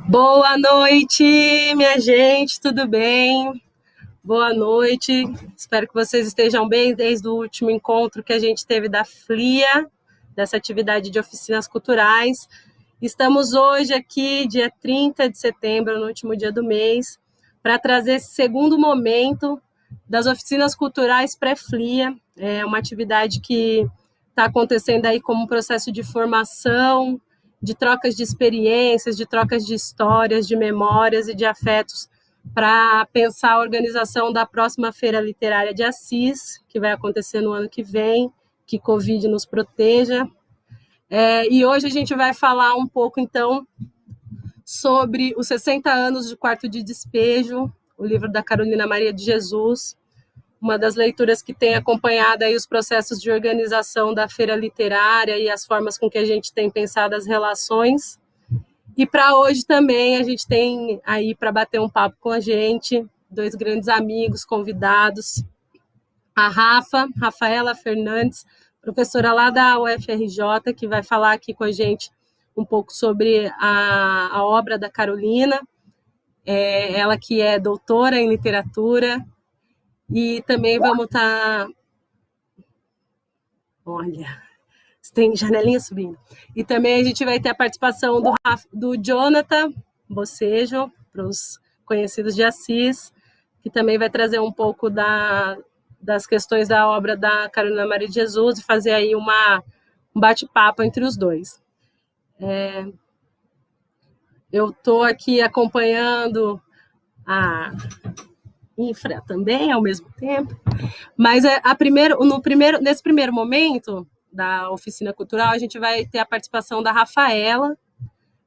Boa noite, minha gente, tudo bem? Boa noite, espero que vocês estejam bem desde o último encontro que a gente teve da FLIA, dessa atividade de oficinas culturais. Estamos hoje aqui, dia 30 de setembro, no último dia do mês, para trazer esse segundo momento das oficinas culturais pré-FLIA. É uma atividade que está acontecendo aí como um processo de formação, de trocas de experiências, de trocas de histórias, de memórias e de afetos para pensar a organização da próxima Feira Literária de Assis, que vai acontecer no ano que vem, que Covid nos proteja. E hoje a gente vai falar um pouco, então, sobre os 60 anos de Quarto de Despejo, o livro da Carolina Maria de Jesus, uma das leituras que tem acompanhado aí os processos de organização da feira literária e as formas com que a gente tem pensado as relações. E para hoje também a gente tem aí para bater um papo com a gente, dois grandes amigos convidados, a Rafaela Fernandes, professora lá da UFRJ, que vai falar aqui com a gente um pouco sobre a obra da Carolina, ela que é doutora em literatura. E também vamos estar... Olha, tem janelinha subindo. E também a gente vai ter a participação do Jonathan Bocejo, para os conhecidos de Assis, que também vai trazer um pouco das questões da obra da Carolina Maria de Jesus e fazer aí um bate-papo entre os dois. Eu estou aqui acompanhando a infra também, ao mesmo tempo, mas nesse primeiro momento da oficina cultural, a gente vai ter a participação da Rafaela,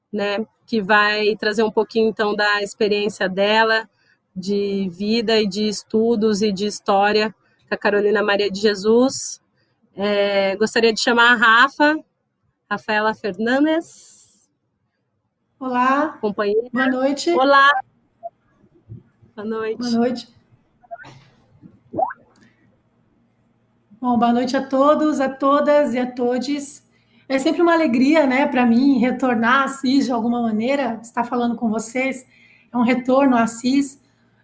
né, que vai trazer um pouquinho, então, da experiência dela, de vida e de estudos e de história com a Carolina Maria de Jesus. Gostaria de chamar a Rafaela Fernandes. Olá, companheira. Boa noite. Olá. Boa noite. Boa noite. Bom, boa noite a todos, a todas e a todes. É sempre uma alegria, né, para mim, retornar a Assis de alguma maneira, estar falando com vocês. É um retorno a Assis,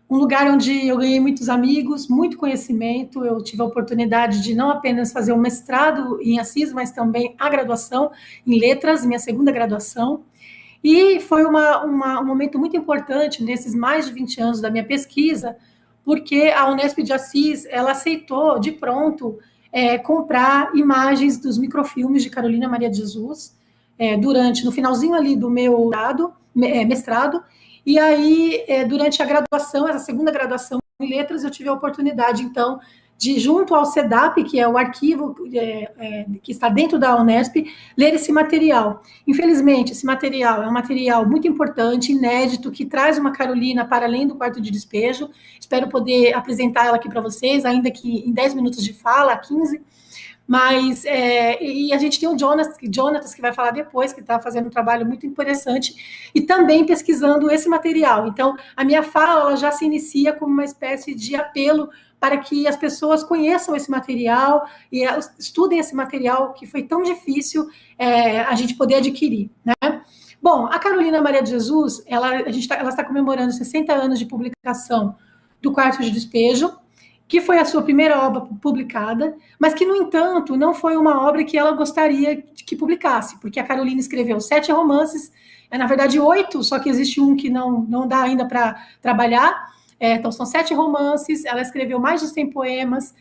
um lugar onde eu ganhei muitos amigos, muito conhecimento. Eu tive a oportunidade de não apenas fazer o mestrado em Assis, mas também a graduação em letras, minha segunda graduação. E foi um momento muito importante nesses mais de 20 anos da minha pesquisa, porque a Unesp de Assis, ela aceitou de pronto comprar imagens dos microfilmes de Carolina Maria de Jesus no finalzinho ali do meu mestrado, e aí durante a graduação, essa segunda graduação em letras, eu tive a oportunidade, então, de, junto ao CEDAP, que é o arquivo que está dentro da Unesp, ler esse material. Infelizmente, esse material é um material muito importante, inédito, que traz uma Carolina para além do quarto de despejo. Espero poder apresentar ela aqui para vocês, ainda que em 10 minutos de fala, 15. Mas, e a gente tem o Jonatas, que vai falar depois, que está fazendo um trabalho muito interessante, e também pesquisando esse material. Então, a minha fala ela já se inicia como uma espécie de apelo para que as pessoas conheçam esse material e estudem esse material que foi tão difícil a gente poder adquirir, né? Bom, a Carolina Maria de Jesus, ela está comemorando 60 anos de publicação do Quarto de Despejo, que foi a sua primeira obra publicada, mas que, no entanto, não foi uma obra que ela gostaria que publicasse, porque a Carolina escreveu 7 romances, na verdade 8, só que existe um que não dá ainda para trabalhar, então são 7 romances, ela escreveu mais de 100 poemas,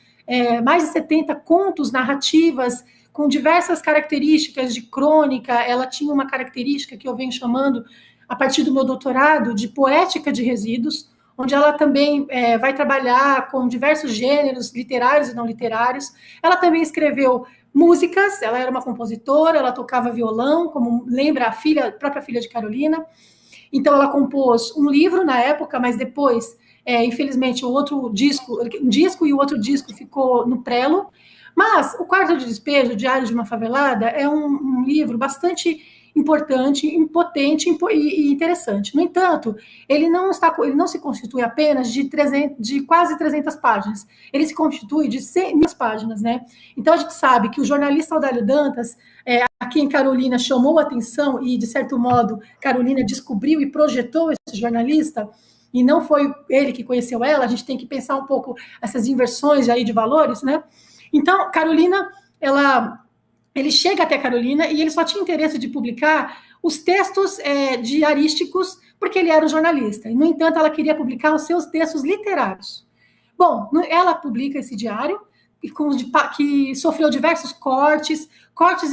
mais de 70 contos, narrativas, com diversas características de crônica. Ela tinha uma característica que eu venho chamando, a partir do meu doutorado, de poética de resíduos, onde ela também vai trabalhar com diversos gêneros literários e não literários. Ela também escreveu músicas, ela era uma compositora, ela tocava violão, como lembra a própria filha de Carolina. Então, ela compôs um livro na época, mas depois, infelizmente, um disco e o outro disco ficou no prelo. Mas o Quarto de Despejo, Diário de uma Favelada, é um livro bastante importante, impotente e interessante. No entanto, ele não se constitui apenas de quase 300 páginas, ele se constitui de 100 mil páginas, né? Então, a gente sabe que o jornalista Audálio Dantas, quem Carolina chamou a atenção e, de certo modo, Carolina descobriu e projetou esse jornalista, e não foi ele que conheceu ela, a gente tem que pensar um pouco essas inversões aí de valores, né? Então, Carolina, ele chega até Carolina e ele só tinha interesse de publicar os textos diarísticos, porque ele era um jornalista. E, no entanto, ela queria publicar os seus textos literários. Bom, ela publica esse diário, que sofreu diversos cortes,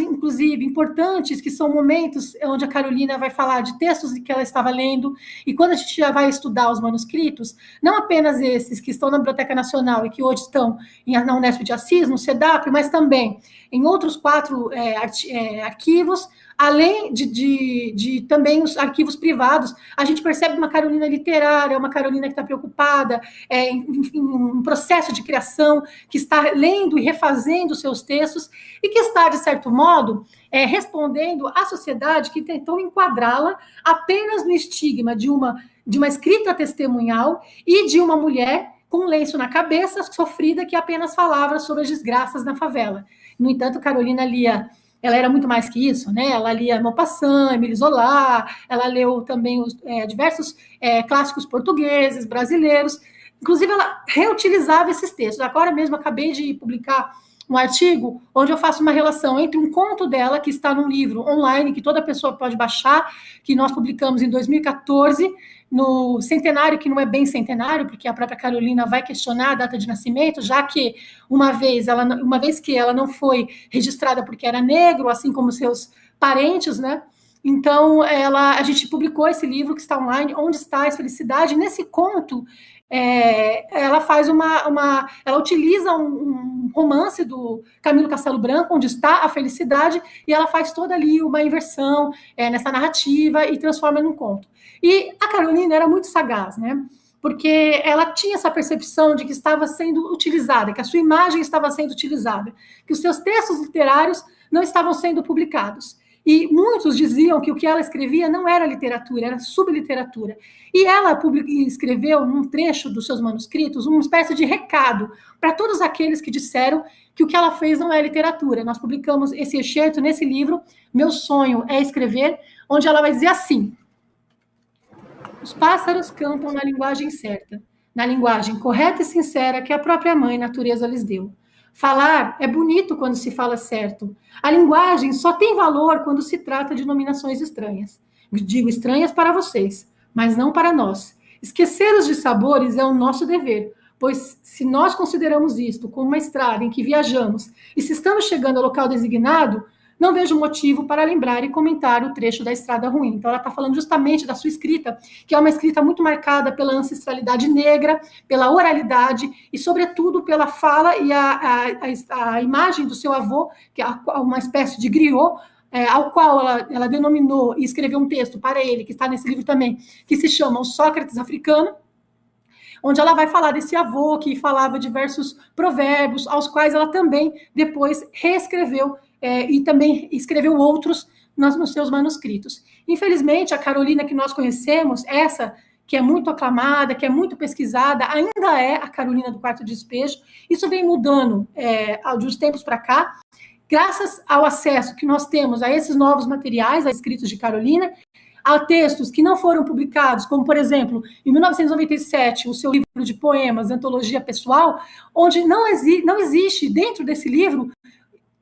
inclusive importantes, que são momentos onde a Carolina vai falar de textos que ela estava lendo, e quando a gente já vai estudar os manuscritos, não apenas esses que estão na Biblioteca Nacional e que hoje estão na Unesp de Assis, no CEDAP, mas também em outros 4 arquivos, além de também os arquivos privados, a gente percebe uma Carolina literária, uma Carolina que está preocupada em um processo de criação, que está lendo e refazendo seus textos, e que está, de certo modo, respondendo à sociedade que tentou enquadrá-la apenas no estigma de uma escrita testemunhal e de uma mulher com um lenço na cabeça, sofrida, que apenas falava sobre as desgraças na favela. No entanto, Carolina ela era muito mais que isso, né? Ela lia Maupassant, Émile Zola, ela leu também diversos clássicos portugueses, brasileiros. Inclusive, ela reutilizava esses textos. Agora mesmo, acabei de publicar um artigo onde eu faço uma relação entre um conto dela, que está num livro online, que toda pessoa pode baixar, que nós publicamos em 2014, no centenário, que não é bem centenário, porque a própria Carolina vai questionar a data de nascimento, já que uma vez que ela não foi registrada porque era negro, assim como seus parentes, né? Então, a gente publicou esse livro que está online, Onde Está a Felicidade? Nesse conto, ela faz ela utiliza um romance do Camilo Castelo Branco, Onde Está a Felicidade, e ela faz toda ali uma inversão nessa narrativa e transforma num conto. E a Carolina era muito sagaz, né? Porque ela tinha essa percepção de que estava sendo utilizada, que a sua imagem estava sendo utilizada, que os seus textos literários não estavam sendo publicados. E muitos diziam que o que ela escrevia não era literatura, era subliteratura. E ela escreveu, num trecho dos seus manuscritos, uma espécie de recado para todos aqueles que disseram que o que ela fez não é literatura. Nós publicamos esse excerto nesse livro, Meu Sonho é Escrever, onde ela vai dizer assim: os pássaros cantam na linguagem certa, na linguagem correta e sincera que a própria mãe natureza lhes deu. Falar é bonito quando se fala certo. A linguagem só tem valor quando se trata de nominações estranhas. Digo estranhas para vocês, mas não para nós. Esquecer os dissabores é o nosso dever, pois se nós consideramos isto como uma estrada em que viajamos e se estamos chegando ao local designado, não vejo motivo para lembrar e comentar o trecho da estrada ruim. Então, ela está falando justamente da sua escrita, que é uma escrita muito marcada pela ancestralidade negra, pela oralidade e, sobretudo, pela fala e a imagem do seu avô, que é uma espécie de griot, ao qual ela denominou e escreveu um texto para ele, que está nesse livro também, que se chama O Sócrates Africano, onde ela vai falar desse avô que falava diversos provérbios, aos quais ela também depois reescreveu e também escreveu outros nos seus manuscritos. Infelizmente, a Carolina que nós conhecemos, essa que é muito aclamada, que é muito pesquisada, ainda é a Carolina do Quarto Despejo. Isso vem mudando de uns tempos para cá, graças ao acesso que nós temos a esses novos materiais, a escritos de Carolina, a textos que não foram publicados, como, por exemplo, em 1997, o seu livro de poemas, Antologia Pessoal, onde não existe dentro desse livro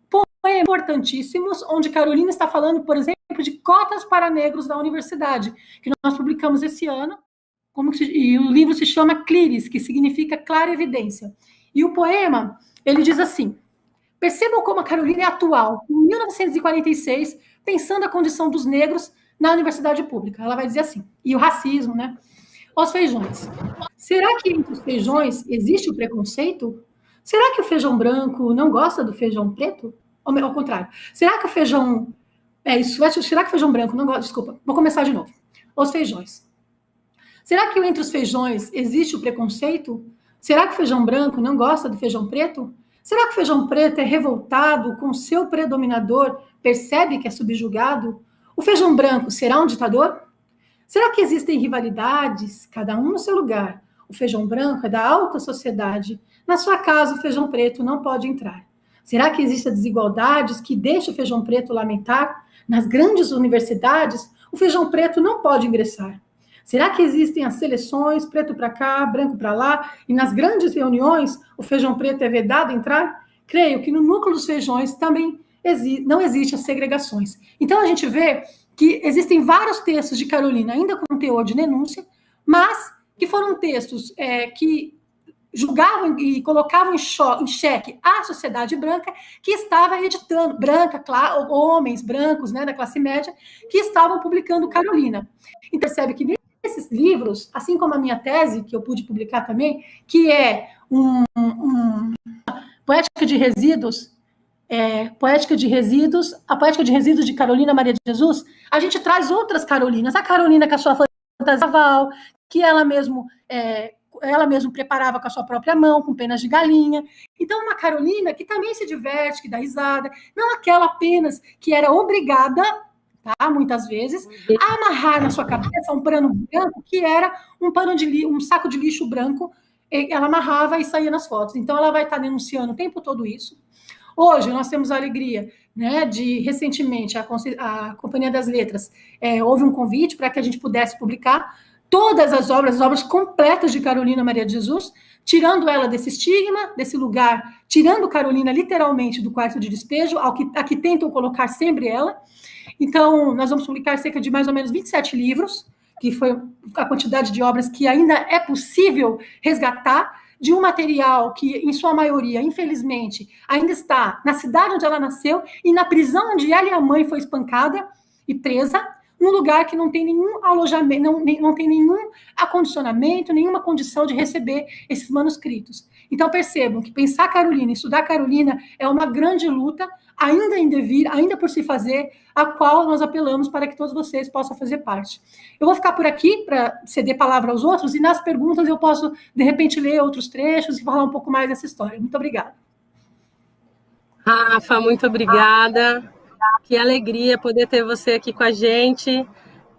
poemas importantíssimos, onde Carolina está falando, por exemplo, de cotas para negros da universidade, que nós publicamos esse ano, e o livro se chama Clíris, que significa clara evidência. E o poema, ele diz assim: percebam como a Carolina é atual, em 1946, pensando a condição dos negros na universidade pública. Ela vai dizer assim, e o racismo, né? Os feijões. Será que entre os feijões existe o preconceito? Será que o feijão branco não gosta do feijão preto? Ou ao contrário. Será que o feijão... será que o feijão branco não gosta... Desculpa, vou começar de novo. Os feijões. Será que entre os feijões existe o preconceito? Será que o feijão branco não gosta do feijão preto? Será que o feijão preto é revoltado com seu predominador, percebe que é subjugado? O feijão branco será um ditador? Será que existem rivalidades, cada um no seu lugar? O feijão branco é da alta sociedade. Na sua casa, o feijão preto não pode entrar. Será que existem desigualdades que deixam o feijão preto lamentar? Nas grandes universidades, o feijão preto não pode ingressar. Será que existem as seleções, preto para cá, branco para lá, e nas grandes reuniões o feijão preto é vedado entrar? Creio que no núcleo dos feijões também não existem as segregações. Então a gente vê que existem vários textos de Carolina, ainda com teor de denúncia, mas que foram textos que julgavam e colocavam em xeque a sociedade branca que estava editando, branca, claro, homens brancos, né, da classe média, que estavam publicando Carolina. E percebe que nesses livros, assim como a minha tese, que eu pude publicar também, que é Poética de Resíduos, a Poética de Resíduos de Carolina Maria de Jesus, a gente traz outras Carolinas, a Carolina com a sua fantasia naval, que ela mesmo preparava com a sua própria mão, com penas de galinha. Então, uma Carolina que também se diverte, que dá risada, não aquela apenas que era obrigada, tá, muitas vezes, a amarrar na sua cabeça um pano branco, que era um saco de lixo branco, ela amarrava e saía nas fotos. Então, ela vai estar denunciando o tempo todo isso. Hoje, nós temos a alegria, né, de, recentemente, a Companhia das Letras houve um convite para que a gente pudesse publicar todas as obras completas de Carolina Maria de Jesus, tirando ela desse estigma, desse lugar, tirando Carolina literalmente do quarto de despejo, a que tentam colocar sempre ela. Então, nós vamos publicar cerca de mais ou menos 27 livros, que foi a quantidade de obras que ainda é possível resgatar, de um material que, em sua maioria, infelizmente, ainda está na cidade onde ela nasceu e na prisão onde ela e a mãe foi espancada e presa, num lugar que não tem nenhum alojamento, não tem nenhum acondicionamento, nenhuma condição de receber esses manuscritos. Então, percebam que pensar Carolina, estudar Carolina, é uma grande luta, ainda em devir, ainda por se fazer, a qual nós apelamos para que todos vocês possam fazer parte. Eu vou ficar por aqui para ceder palavra aos outros, e nas perguntas eu posso, de repente, ler outros trechos e falar um pouco mais dessa história. Muito obrigada. Rafa, muito obrigada. Que alegria poder ter você aqui com a gente,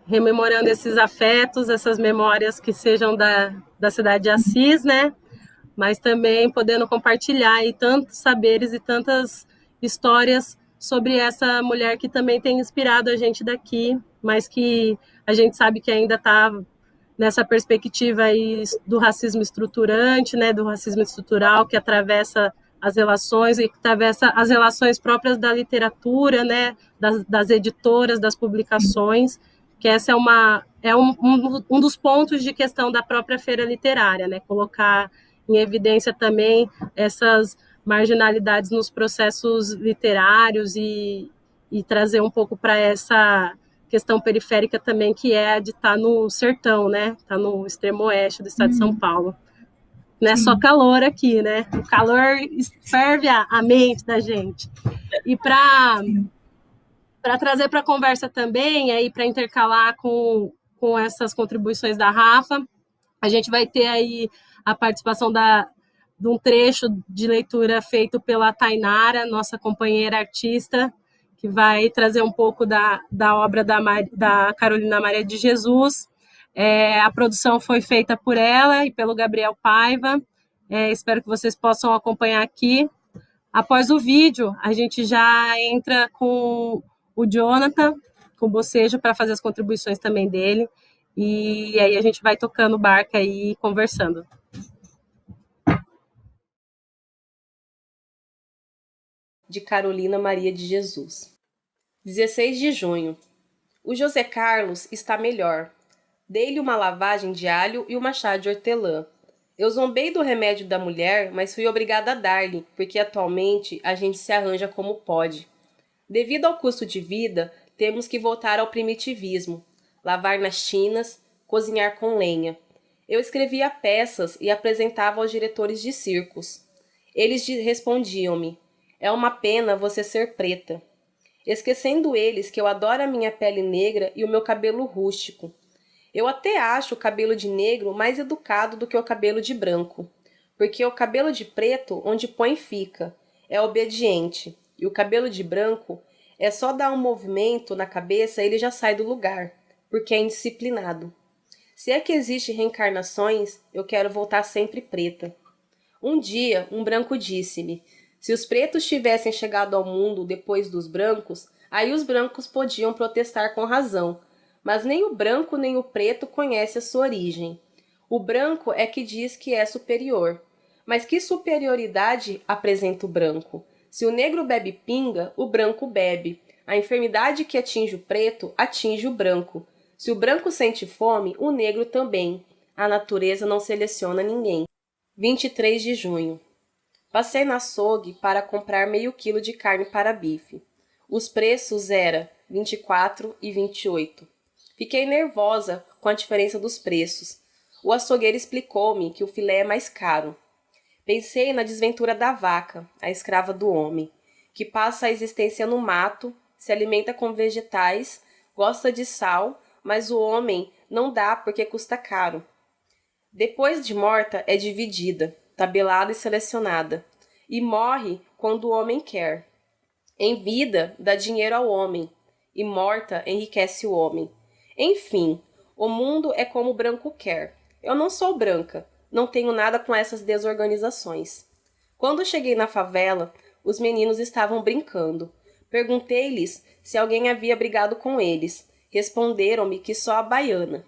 rememorando esses afetos, essas memórias que sejam da cidade de Assis, né? Mas também podendo compartilhar aí tantos saberes e tantas histórias sobre essa mulher que também tem inspirado a gente daqui, mas que a gente sabe que ainda está nessa perspectiva aí do racismo estruturante, né, do racismo estrutural que atravessa as relações e que atravessa as relações próprias da literatura, né, das editoras, das publicações, que essa é um dos pontos de questão da própria feira literária, né, colocar em evidência também essas marginalidades nos processos literários e trazer um pouco para essa questão periférica também, que é a de estar no sertão, né? Estar no extremo oeste do estado de São Paulo. Não é só calor aqui, né? O calor ferve a mente da gente. E para trazer para a conversa também, aí para intercalar com essas contribuições da Rafa, a gente vai ter aí a participação de um trecho de leitura feito pela Tainara, nossa companheira artista, que vai trazer um pouco da obra da Carolina Maria de Jesus. A produção foi feita por ela e pelo Gabriel Paiva. Espero que vocês possam acompanhar aqui. Após o vídeo, a gente já entra com o Jonathan, com o Bocejo, para fazer as contribuições também dele. E aí a gente vai tocando barca e conversando. De Carolina Maria de Jesus. 16 de junho. O José Carlos está melhor. Dei-lhe uma lavagem de alho e uma chá de hortelã. Eu zombei do remédio da mulher, mas fui obrigada a dar-lhe, porque atualmente a gente se arranja como pode. Devido ao custo de vida, temos que voltar ao primitivismo. Lavar nas tinas, cozinhar com lenha. Eu escrevia peças e apresentava aos diretores de circos. Eles respondiam-me: é uma pena você ser preta. Esquecendo eles que eu adoro a minha pele negra e o meu cabelo rústico. Eu até acho o cabelo de negro mais educado do que o cabelo de branco, porque o cabelo de preto, onde põe fica, é obediente, e o cabelo de branco é só dar um movimento na cabeça e ele já sai do lugar, porque é indisciplinado. Se é que existe reencarnações, eu quero voltar sempre preta. Um dia, um branco disse-me: Se os pretos tivessem chegado ao mundo depois dos brancos, aí os brancos podiam protestar com razão, mas nem o branco nem o preto conhece a sua origem. O branco é que diz que é superior. Mas que superioridade apresenta o branco? Se o negro bebe pinga, o branco bebe. A enfermidade que atinge o preto atinge o branco. Se o branco sente fome, o negro também. A natureza não seleciona ninguém. 23 de junho. Passei na açougue para comprar meio quilo de carne para bife. Os preços eram 24 e 28. Fiquei nervosa com a diferença dos preços. O açougueiro explicou-me que o filé é mais caro. Pensei na desventura da vaca, a escrava do homem, que passa a existência no mato, se alimenta com vegetais, gosta de sal, mas o homem não dá porque custa caro. Depois de morta, é dividida, tabelada e selecionada, e morre quando o homem quer. Em vida, dá dinheiro ao homem, e morta, enriquece o homem. Enfim, o mundo é como o branco quer. Eu não sou branca, não tenho nada com essas desorganizações. Quando cheguei na favela, os meninos estavam brincando. Perguntei-lhes se alguém havia brigado com eles. Responderam-me que só a baiana,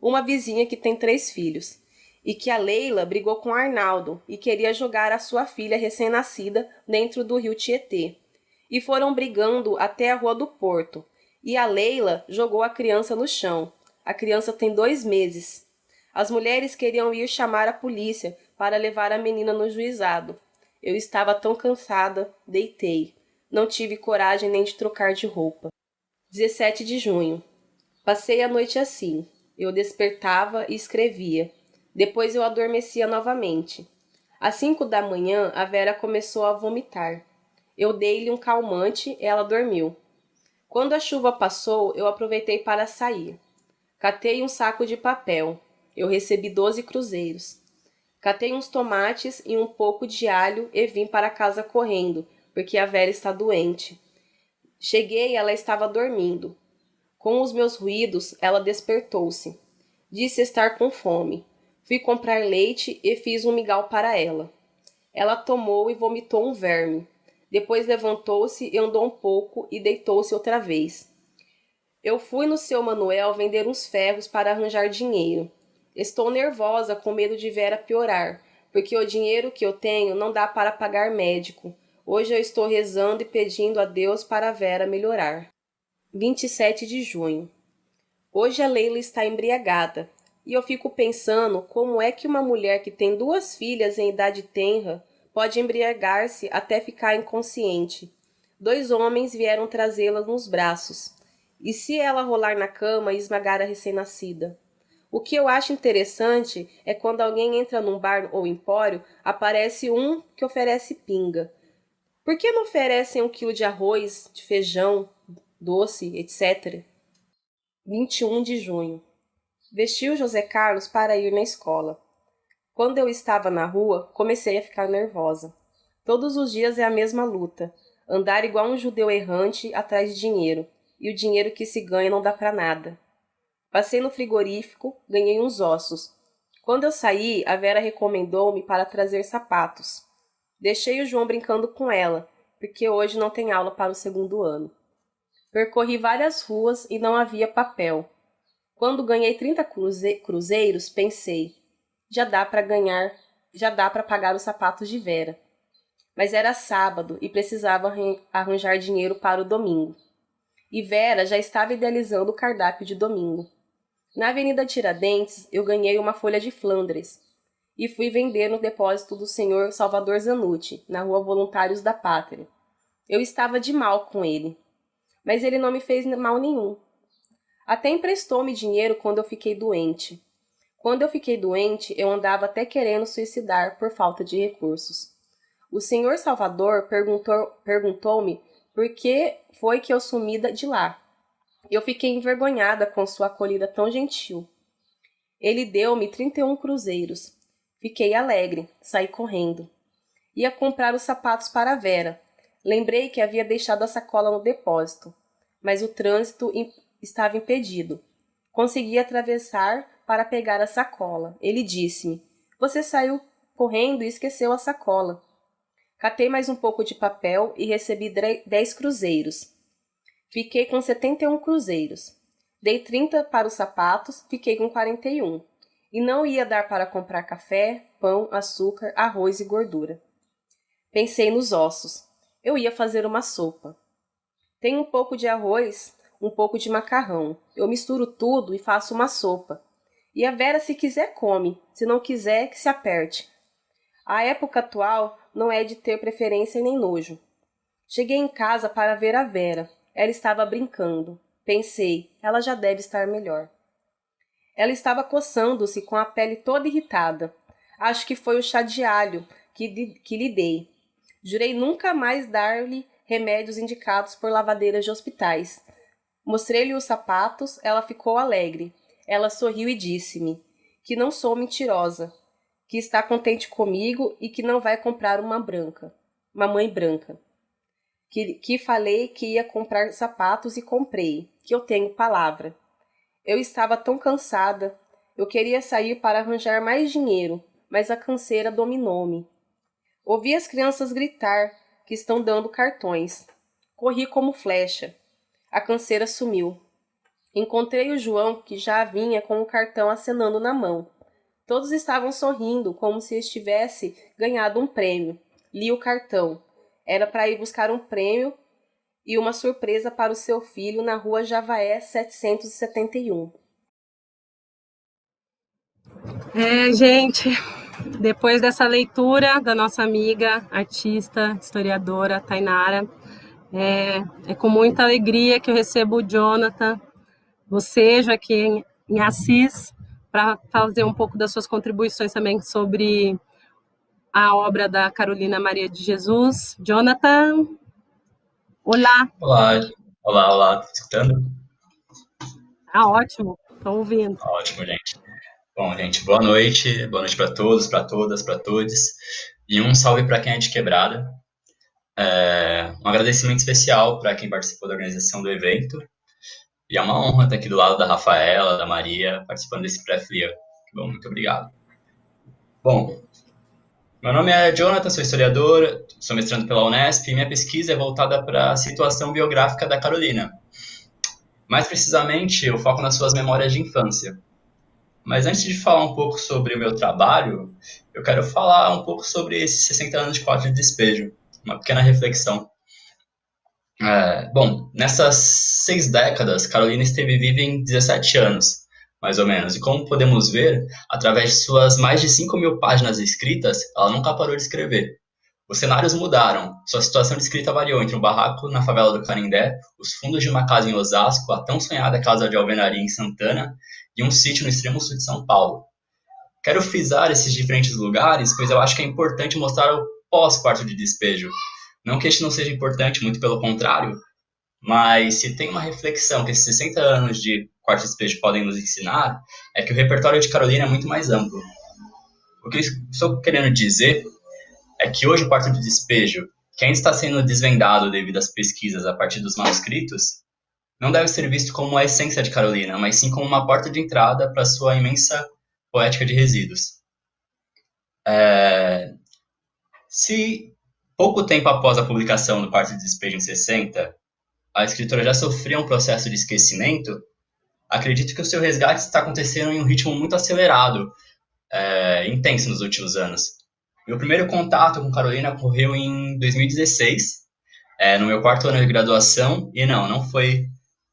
uma vizinha que tem 3 filhos, e que a Leila brigou com Arnaldo e queria jogar a sua filha recém-nascida dentro do rio Tietê. E foram brigando até a Rua do Porto, e a Leila jogou a criança no chão. A criança tem 2 meses. As mulheres queriam ir chamar a polícia para levar a menina no juizado. Eu estava tão cansada, deitei. Não tive coragem nem de trocar de roupa. 17 de junho. Passei a noite assim. Eu despertava e escrevia. Depois eu adormecia novamente. Às 5 da manhã, a Vera começou a vomitar. Eu dei-lhe um calmante e ela dormiu. Quando a chuva passou, eu aproveitei para sair. Catei um saco de papel. Eu recebi 12 cruzeiros. Catei uns tomates e um pouco de alho e vim para casa correndo, porque a Vera está doente. Cheguei e ela estava dormindo. Com os meus ruídos, ela despertou-se. Disse estar com fome. Fui comprar leite e fiz um mingau para ela. Ela tomou e vomitou um verme. Depois levantou-se e andou um pouco e deitou-se outra vez. Eu fui no seu Manuel vender uns ferros para arranjar dinheiro. Estou nervosa com medo de Vera piorar, porque o dinheiro que eu tenho não dá para pagar médico. Hoje eu estou rezando e pedindo a Deus para a Vera melhorar. 27 de junho. Hoje a Leila está embriagada, e eu fico pensando como é que uma mulher que tem 2 filhas em idade tenra pode embriagar-se até ficar inconsciente. 2 homens vieram trazê-la nos braços. E se ela rolar na cama e esmagar a recém-nascida? O que eu acho interessante é quando alguém entra num bar ou empório, aparece um que oferece pinga. Por que não oferecem 1 quilo de arroz, de feijão, doce, etc.? 21 de junho. Vesti o José Carlos para ir na escola. Quando eu estava na rua, comecei a ficar nervosa. Todos os dias é a mesma luta. Andar igual um judeu errante atrás de dinheiro. E o dinheiro que se ganha não dá para nada. Passei no frigorífico, ganhei uns ossos. Quando eu saí, a Vera recomendou-me para trazer sapatos. Deixei o João brincando com ela, porque hoje não tem aula para o 2º ano. Percorri várias ruas e não havia papel. Quando ganhei 30 cruzeiros, pensei, já dá para pagar os sapatos de Vera. Mas era sábado e precisava arranjar dinheiro para o domingo. E Vera já estava idealizando o cardápio de domingo. Na Avenida Tiradentes, eu ganhei uma folha de Flandres e fui vender no depósito do senhor Salvador Zanucci, na Rua Voluntários da Pátria. Eu estava de mal com ele, mas ele não me fez mal nenhum. Até emprestou-me dinheiro quando eu fiquei doente. Quando eu fiquei doente, eu andava até querendo suicidar por falta de recursos. O senhor Salvador perguntou-me por que foi que eu sumi de lá. Eu fiquei envergonhada com sua acolhida tão gentil. Ele deu-me 31 cruzeiros. Fiquei alegre, saí correndo. Ia comprar os sapatos para a Vera. Lembrei que havia deixado a sacola no depósito, mas o trânsito estava impedido. Consegui atravessar para pegar a sacola. Ele disse-me, você saiu correndo e esqueceu a sacola. Catei mais um pouco de papel e recebi 10 cruzeiros. Fiquei com 71 cruzeiros. Dei 30 para os sapatos, fiquei com 41. E não ia dar para comprar café, pão, açúcar, arroz e gordura. Pensei nos ossos. Eu ia fazer uma sopa. Tem um pouco de arroz, um pouco de macarrão. Eu misturo tudo e faço uma sopa. E a Vera, se quiser, come. Se não quiser, que se aperte. A época atual não é de ter preferência nem nojo. Cheguei em casa para ver a Vera. Ela estava brincando. Pensei, ela já deve estar melhor. Ela estava coçando-se com a pele toda irritada. Acho que foi o chá de alho que lhe dei. Jurei nunca mais dar-lhe remédios indicados por lavadeiras de hospitais. Mostrei-lhe os sapatos, ela ficou alegre. Ela sorriu e disse-me que não sou mentirosa, que está contente comigo e que não vai comprar uma mãe branca. Que falei que ia comprar sapatos e comprei, que eu tenho palavra. Eu estava tão cansada. Eu queria sair para arranjar mais dinheiro, mas a canseira dominou-me. Ouvi as crianças gritar que estão dando cartões. Corri como flecha. A canseira sumiu. Encontrei o João, que já vinha com o cartão acenando na mão. Todos estavam sorrindo, como se estivesse ganhado um prêmio. Li o cartão. Era para ir buscar um prêmio e uma surpresa para o seu filho na rua Javaé 771. Gente, depois dessa leitura da nossa amiga, artista, historiadora, Tainara, é com muita alegria que eu recebo o Jonathan, bocejo aqui em Assis, para fazer um pouco das suas contribuições também sobre a obra da Carolina Maria de Jesus. Jonathan, olá. Olá, tá escutando? Ótimo, estou ouvindo. Ótimo, gente. Bom, gente, boa noite para todos, para todas, para todos, e um salve para quem é de Quebrada. Um agradecimento especial para quem participou da organização do evento, e é uma honra estar aqui do lado da Rafaela, da Maria, participando desse pré-FLIA. Bom, muito obrigado. Bom, meu nome é Jonathan, sou historiador, sou mestrando pela Unesp e minha pesquisa é voltada para a situação biográfica da Carolina. Mais precisamente, eu foco nas suas memórias de infância. Mas antes de falar um pouco sobre o meu trabalho, eu quero falar um pouco sobre esses 60 anos de quarto de despejo, uma pequena reflexão. Bom, nessas 6 décadas, Carolina esteve viva em 17 anos, mais ou menos. E como podemos ver, através de suas mais de 5.000 páginas escritas, ela nunca parou de escrever. Os cenários mudaram, sua situação de escrita variou entre um barraco na favela do Canindé, os fundos de uma casa em Osasco, a tão sonhada casa de alvenaria em Santana e um sítio no extremo sul de São Paulo. Quero frisar esses diferentes lugares, pois eu acho que é importante mostrar o pós-quarto de despejo. Não que este não seja importante, muito pelo contrário, mas se tem uma reflexão que esses 60 anos de quarto de despejo podem nos ensinar, é que o repertório de Carolina é muito mais amplo. O que eu estou querendo dizer é que hoje o quarto de despejo, que ainda está sendo desvendado devido às pesquisas a partir dos manuscritos, não deve ser visto como a essência de Carolina, mas sim como uma porta de entrada para sua imensa poética de resíduos. Se pouco tempo após a publicação do Quarto de Despejo em 60, a escritora já sofria um processo de esquecimento, acredito que o seu resgate está acontecendo em um ritmo muito acelerado, intenso nos últimos anos. Meu primeiro contato com Carolina ocorreu em 2016, no meu 4º ano de graduação, e não foi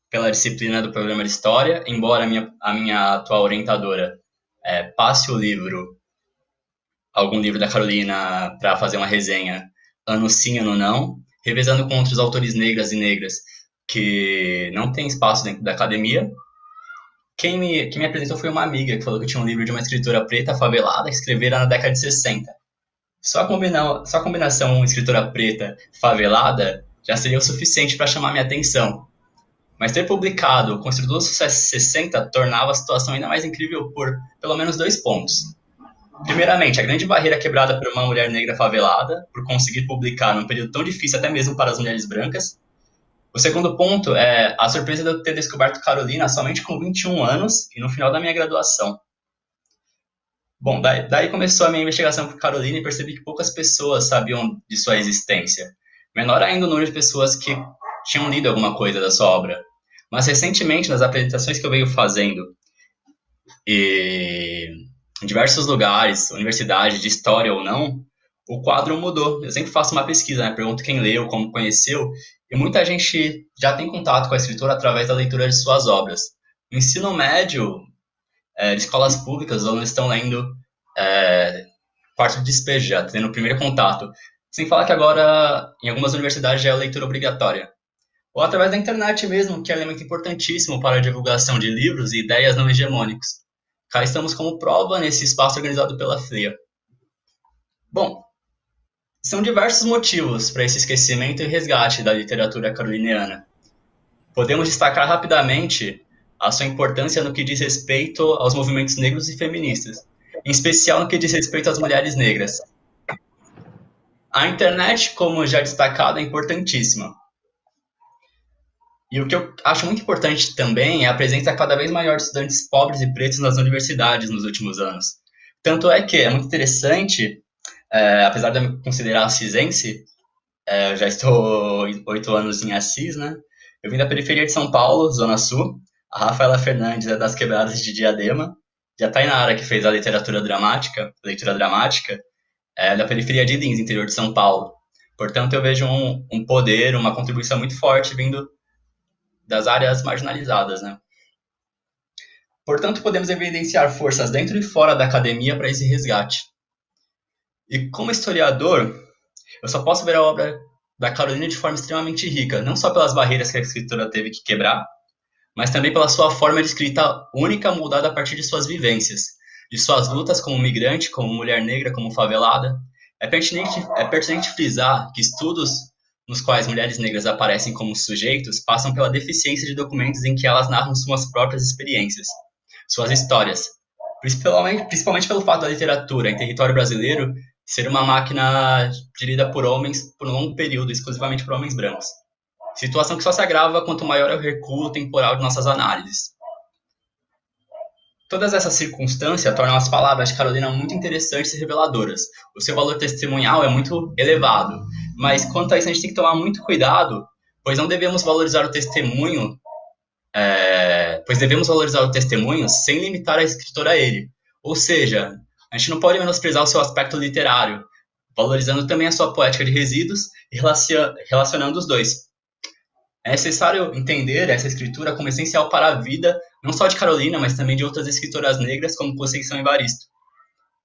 pela disciplina do programa de História, embora a minha atual orientadora passe algum livro da Carolina para fazer uma resenha ano sim, ano não, revezando com outros autores negras e negras que não têm espaço dentro da academia. Quem me apresentou foi uma amiga que falou que tinha um livro de uma escritora preta favelada que escrevera na década de 60. Só a combinação escritora preta favelada já seria o suficiente para chamar minha atenção. Mas ter publicado o Construtor do Sucesso 60 tornava a situação ainda mais incrível por pelo menos 2 pontos. Primeiramente, a grande barreira quebrada por uma mulher negra favelada, por conseguir publicar num período tão difícil até mesmo para as mulheres brancas. O segundo ponto é a surpresa de eu ter descoberto Carolina somente com 21 anos e no final da minha graduação. Bom, daí começou a minha investigação por Carolina e percebi que poucas pessoas sabiam de sua existência. Menor ainda o número de pessoas que tinham lido alguma coisa da sua obra. Mas recentemente, nas apresentações que eu venho fazendo e em diversos lugares, universidade, de história ou não, o quadro mudou. Eu sempre faço uma pesquisa, né? Pergunto quem leu, como conheceu, e muita gente já tem contato com a escritora através da leitura de suas obras. No ensino médio, de escolas públicas, os alunos estão lendo Quarto de Despejo, já tendo o primeiro contato. Sem falar que agora, em algumas universidades, já é leitura obrigatória. Ou através da internet mesmo, que é um elemento importantíssimo para a divulgação de livros e ideias não hegemônicos. Cá estamos como prova nesse espaço organizado pela FLIA. Bom, são diversos motivos para esse esquecimento e resgate da literatura caroliniana. Podemos destacar rapidamente a sua importância no que diz respeito aos movimentos negros e feministas, em especial no que diz respeito às mulheres negras. A internet, como já destacado, é importantíssima. E o que eu acho muito importante também é a presença cada vez maior de estudantes pobres e pretos nas universidades nos últimos anos. Tanto é que é muito interessante, apesar de eu me considerar cisense, eu já estou 8 anos em Assis, né? Eu vim da periferia de São Paulo, Zona Sul. A Rafaela Fernandes é das Quebradas de Diadema. E a Tainara, que fez a leitura dramática, é da periferia de Lins, interior de São Paulo. Portanto, eu vejo um poder, uma contribuição muito forte vindo das áreas marginalizadas, né? Portanto, podemos evidenciar forças dentro e fora da academia para esse resgate. E como historiador, eu só posso ver a obra da Carolina de forma extremamente rica, não só pelas barreiras que a escritora teve que quebrar, mas também pela sua forma de escrita única, moldada a partir de suas vivências, de suas lutas como migrante, como mulher negra, como favelada. É pertinente frisar que estudos nos quais mulheres negras aparecem como sujeitos passam pela deficiência de documentos em que elas narram suas próprias experiências, suas histórias, principalmente pelo fato da literatura em território brasileiro ser uma máquina gerida por homens por um longo período, exclusivamente por homens brancos. Situação que só se agrava quanto maior é o recuo temporal de nossas análises. Todas essas circunstâncias tornam as palavras de Carolina muito interessantes e reveladoras. O seu valor testemunhal é muito elevado, mas quanto a isso a gente tem que tomar muito cuidado, pois não devemos valorizar o testemunho, sem limitar a escritora a ele. Ou seja, a gente não pode menosprezar o seu aspecto literário, valorizando também a sua poética de resíduos e relacionando os dois. É necessário entender essa escritura como essencial para a vida, não só de Carolina, mas também de outras escritoras negras, como Conceição Evaristo.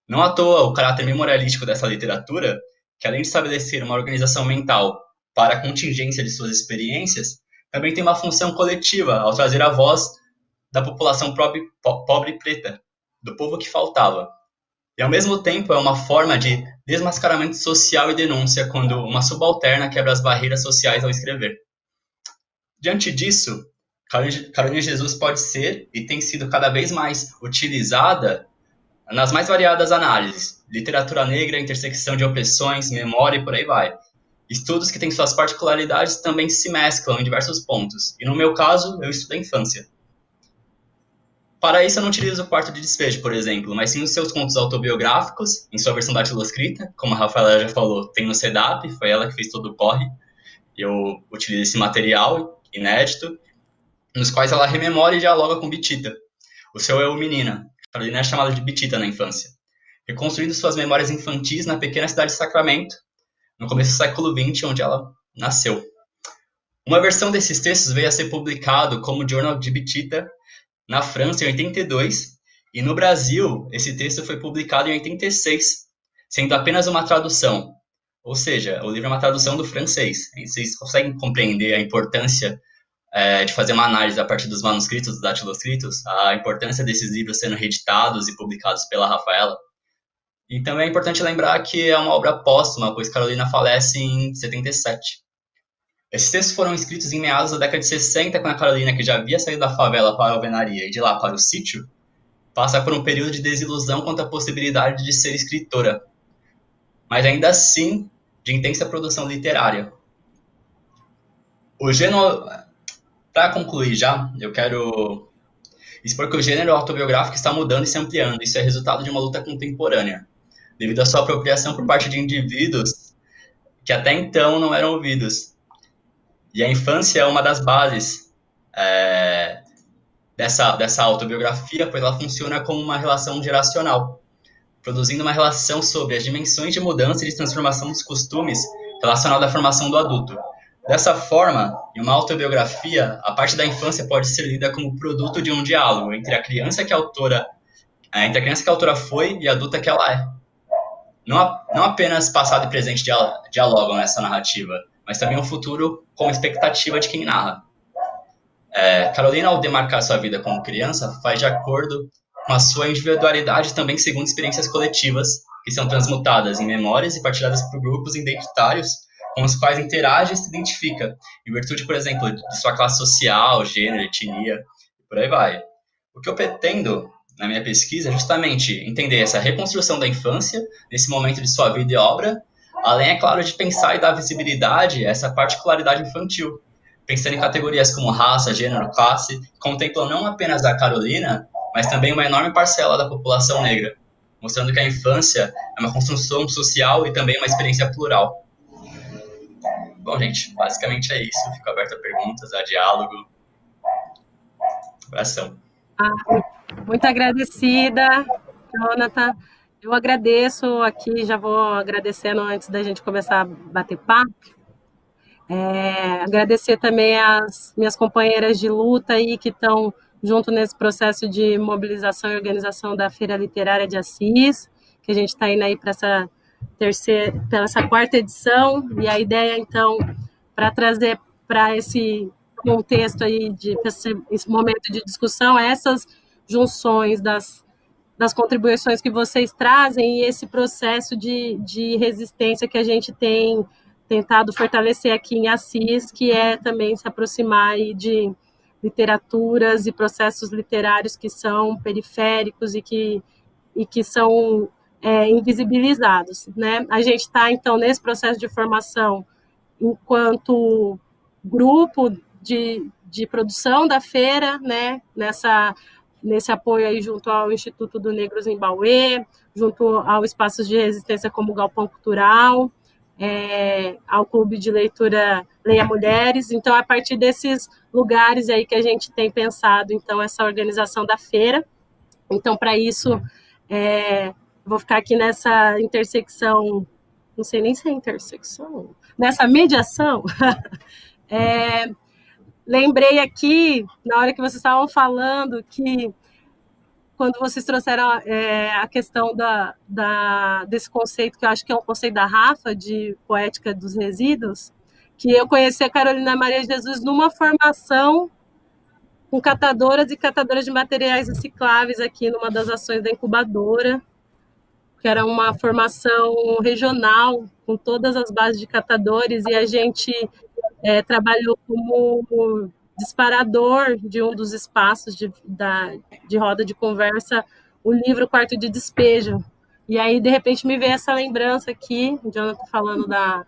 Não à toa, o caráter memorialístico dessa literatura, que além de estabelecer uma organização mental para a contingência de suas experiências, também tem uma função coletiva ao trazer a voz da população pobre e preta, do povo que faltava. E, ao mesmo tempo, é uma forma de desmascaramento social e denúncia quando uma subalterna quebra as barreiras sociais ao escrever. Diante disso, Carolina de Jesus pode ser e tem sido cada vez mais utilizada nas mais variadas análises, literatura negra, intersecção de opressões, memória e por aí vai. Estudos que têm suas particularidades também se mesclam em diversos pontos, e no meu caso, eu estudo a infância. Para isso, eu não utilizo o Quarto de Despejo, por exemplo, mas sim os seus contos autobiográficos, em sua versão datiloscrita, como a Rafaela já falou, tem no CEDAP, foi ela que fez todo o corre, eu utilizo esse material inédito, nos quais ela rememora e dialoga com Bitita, o seu eu menina. Carolina é chamada de Bitita na infância, reconstruindo suas memórias infantis na pequena cidade de Sacramento, no começo do século XX, onde ela nasceu. Uma versão desses textos veio a ser publicado como Journal de Bitita na França em 82, e no Brasil esse texto foi publicado em 86, sendo apenas uma tradução. Ou seja, o livro é uma tradução do francês. E vocês conseguem compreender a importância de fazer uma análise a partir dos manuscritos, dos datiloscritos, a importância desses livros sendo reeditados e publicados pela Rafaela. E também é importante lembrar que é uma obra póstuma, pois Carolina falece em 77. Esses textos foram escritos em meados da década de 60, quando a Carolina, que já havia saído da favela para a alvenaria e de lá para o sítio, passa por um período de desilusão quanto à possibilidade de ser escritora, mas ainda assim de intensa produção literária. Para concluir já, eu quero expor que o gênero autobiográfico está mudando e se ampliando. Isso é resultado de uma luta contemporânea, devido à sua apropriação por parte de indivíduos que até então não eram ouvidos. E a infância é uma das bases dessa autobiografia, pois ela funciona como uma relação geracional, produzindo uma relação sobre as dimensões de mudança e de transformação dos costumes relacionada à formação do adulto. Dessa forma, em uma autobiografia, a parte da infância pode ser lida como produto de um diálogo entre a criança que a autora foi e a adulta que ela é. Não apenas passado e presente dialogam nessa narrativa, mas também um futuro com expectativa de quem narra. Carolina, ao demarcar sua vida como criança, faz de acordo com a sua individualidade também segundo experiências coletivas, que são transmutadas em memórias e partilhadas por grupos identitários com os quais interage e se identifica, em virtude, por exemplo, de sua classe social, gênero, etnia, e por aí vai. O que eu pretendo, na minha pesquisa, é justamente entender essa reconstrução da infância, nesse momento de sua vida e obra, além, é claro, de pensar e dar visibilidade a essa particularidade infantil, pensando em categorias como raça, gênero, classe, que contemplam não apenas a Carolina, mas também uma enorme parcela da população negra, mostrando que a infância é uma construção social e também uma experiência plural. Bom, gente, basicamente é isso. Fico aberto a perguntas, a diálogo. Abração. Muito agradecida, Jonathan. Eu agradeço aqui, já vou agradecendo antes da gente começar a bater papo. Agradecer também as minhas companheiras de luta aí que estão junto nesse processo de mobilização e organização da Feira Literária de Assis, que a gente está indo aí para essa quarta edição, e a ideia, então, para trazer para esse contexto aí, esse momento de discussão, essas junções das contribuições que vocês trazem e esse processo de resistência que a gente tem tentado fortalecer aqui em Assis, que é também se aproximar aí de literaturas e processos literários que são periféricos e que são invisibilizados, né? A gente está, então, nesse processo de formação enquanto grupo de produção da feira, né? Nesse apoio aí junto ao Instituto do Negros em Bauê, junto ao Espaços de Resistência como o Galpão Cultural, ao Clube de Leitura Leia Mulheres. Então, a partir desses lugares aí que a gente tem pensado, então, essa organização da feira. Então, para isso, vou ficar aqui nessa intersecção, não sei nem se é intersecção, nessa mediação. Lembrei aqui, na hora que vocês estavam falando, que quando vocês trouxeram a questão desse conceito, que eu acho que é um conceito da Rafa, de poética dos resíduos, que eu conheci a Carolina Maria de Jesus numa formação com catadoras e catadoras de materiais recicláveis aqui numa das ações da incubadora, que era uma formação regional com todas as bases de catadores, e a gente trabalhou como disparador de um dos espaços de roda de conversa, o livro Quarto de Despejo. E aí, de repente, me veio essa lembrança aqui, o Jonathan falando da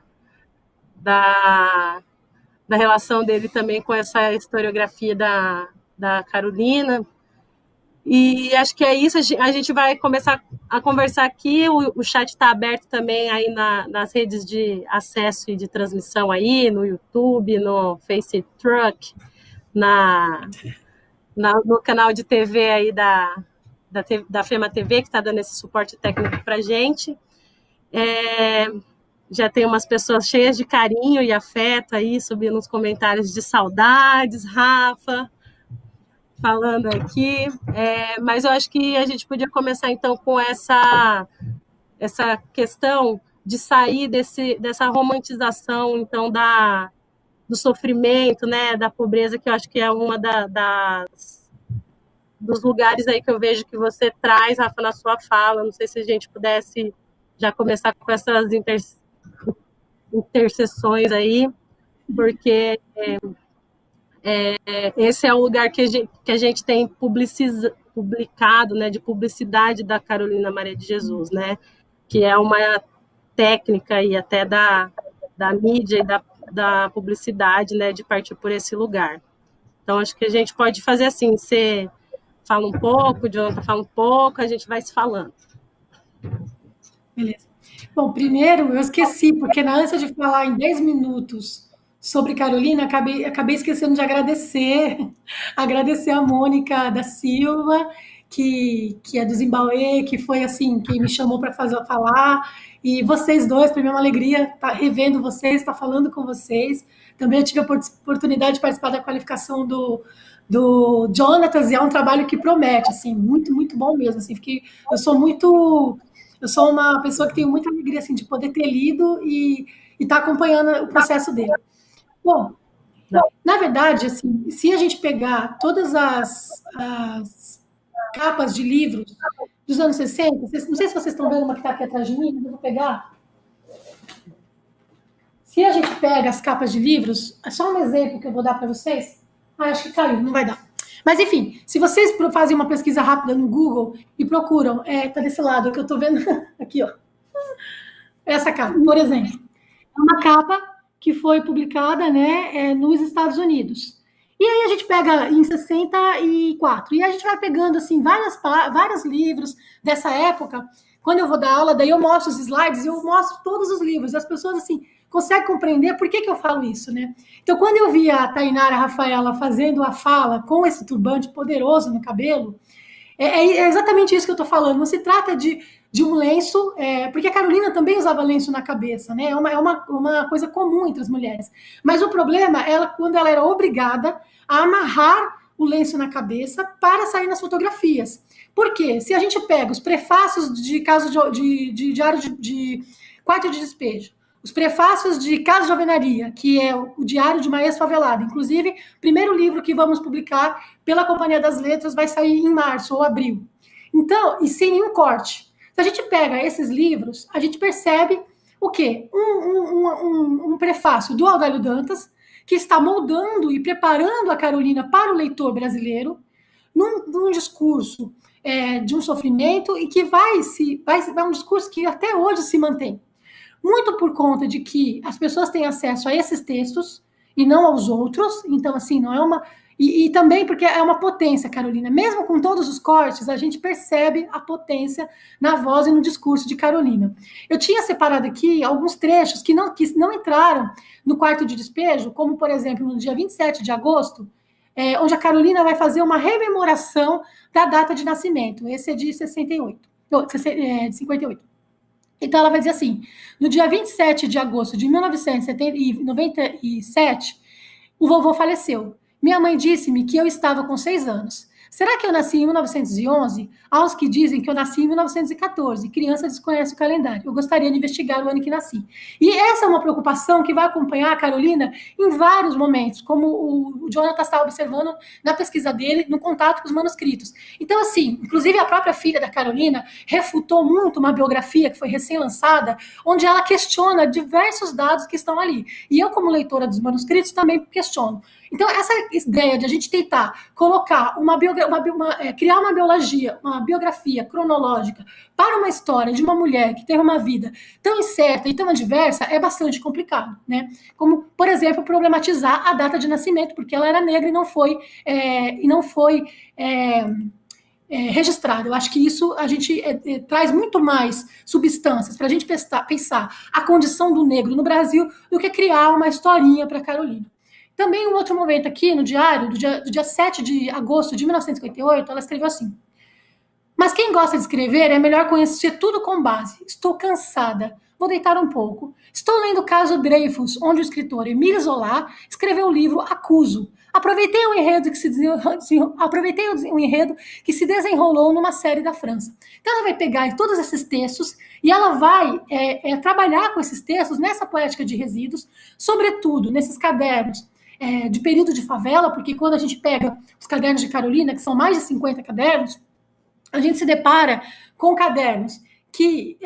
relação dele também com essa historiografia da Carolina. E acho que é isso, a gente vai começar a conversar aqui, o chat está aberto também aí nas redes de acesso e de transmissão aí, no YouTube, no FaceTruck, no canal de TV aí da FEMA TV, que está dando esse suporte técnico para a gente. Já tem umas pessoas cheias de carinho e afeto aí, subindo uns comentários de saudades, Rafa, falando aqui, mas eu acho que a gente podia começar, então, com essa questão de sair dessa romantização, então, do sofrimento, né, da pobreza, que eu acho que é uma dos lugares aí que eu vejo que você traz, Rafa, na sua fala. Não sei se a gente pudesse já começar com essas interseções aí, porque esse é o lugar que a gente tem publicado, né, de publicidade da Carolina Maria de Jesus, né, que é uma técnica e até da mídia e da publicidade, né, de partir por esse lugar. Então, acho que a gente pode fazer assim, você fala um pouco, o Jonathan fala um pouco, a gente vai se falando. Beleza. Bom, primeiro eu esqueci, porque na ânsia de falar em 10 minutos sobre Carolina, acabei esquecendo de agradecer a Mônica da Silva, que é do Zimbauê, que foi assim, quem me chamou para falar, e vocês dois, para mim é uma alegria estar revendo vocês, estar falando com vocês. Também eu tive a oportunidade de participar da qualificação do Jonatas, e é um trabalho que promete, assim, muito, muito bom mesmo, assim, eu sou uma pessoa que tenho muita alegria, assim, de poder ter lido e estar acompanhando o processo dele. Bom, na verdade, assim, se a gente pegar todas as capas de livros dos anos 60, não sei se vocês estão vendo uma que está aqui atrás de mim, mas eu vou pegar. Se a gente pega as capas de livros, é só um exemplo que eu vou dar para vocês. Acho que caiu, não vai dar. Mas, enfim, se vocês fazem uma pesquisa rápida no Google e procuram, tá desse lado, que eu estou vendo aqui, ó. Essa capa, por exemplo. É uma capa que foi publicada, né, nos Estados Unidos. E aí a gente pega em 64, e a gente vai pegando, assim, vários livros dessa época. Quando eu vou dar aula, daí eu mostro os slides, eu mostro todos os livros. As pessoas, assim, conseguem compreender por que eu falo isso, né? Então, quando eu vi a Tainara Rafaela fazendo a fala com esse turbante poderoso no cabelo, é exatamente isso que eu estou falando. Não se trata de um lenço, porque a Carolina também usava lenço na cabeça, né? É uma coisa comum entre as mulheres. Mas o problema é quando ela era obrigada a amarrar o lenço na cabeça para sair nas fotografias. Por quê? Se a gente pega os prefácios de caso de diário de quarto de despejo, os prefácios de Caso de Alvenaria, que é o Diário de uma Ex-Favelada. Inclusive, o primeiro livro que vamos publicar pela Companhia das Letras vai sair em março ou abril. Então, e sem nenhum corte. Se a gente pega esses livros, a gente percebe o quê? Um prefácio do Aurélio Dantas, que está moldando e preparando a Carolina para o leitor brasileiro, num discurso de um sofrimento, e que vai um discurso que até hoje se mantém. Muito por conta de que as pessoas têm acesso a esses textos e não aos outros. Então, assim, não é uma... E também porque é uma potência, Carolina. Mesmo com todos os cortes, a gente percebe a potência na voz e no discurso de Carolina. Eu tinha separado aqui alguns trechos que não entraram no quarto de despejo, como, por exemplo, no dia 27 de agosto, onde a Carolina vai fazer uma rememoração da data de nascimento. Esse é de 68, de 58. Então, ela vai dizer assim, no dia 27 de agosto de 1997, o vovô faleceu. Minha mãe disse-me que eu estava com 6 anos. Será que eu nasci em 1911? Há os que dizem que eu nasci em 1914. Criança desconhece o calendário. Eu gostaria de investigar o ano que nasci. E essa é uma preocupação que vai acompanhar a Carolina em vários momentos, como o Jonathan está observando na pesquisa dele, no contato com os manuscritos. Então, assim, inclusive a própria filha da Carolina refutou muito uma biografia que foi recém-lançada, onde ela questiona diversos dados que estão ali. E eu, como leitora dos manuscritos, também questiono. Então, essa ideia de a gente tentar colocar criar uma biografia cronológica para uma história de uma mulher que teve uma vida tão incerta e tão adversa é bastante complicado, né? Como, por exemplo, problematizar a data de nascimento, porque ela era negra e não foi registrada. Eu acho que isso a gente traz muito mais substâncias para a gente pensar a condição do negro no Brasil do que criar uma historinha para Carolina. Também um outro momento aqui no diário, do dia 7 de agosto de 1958, ela escreveu assim: mas quem gosta de escrever é melhor conhecer tudo com base. Estou cansada, vou deitar um pouco. Estou lendo o caso Dreyfus, onde o escritor Émile Zola escreveu o livro Acuso. Aproveitei o enredo que se desenrolou numa série da França. Então ela vai pegar todos esses textos e ela vai trabalhar com esses textos nessa poética de resíduos, sobretudo nesses cadernos de período de favela, porque quando a gente pega os cadernos de Carolina, que são mais de 50 cadernos, a gente se depara com cadernos de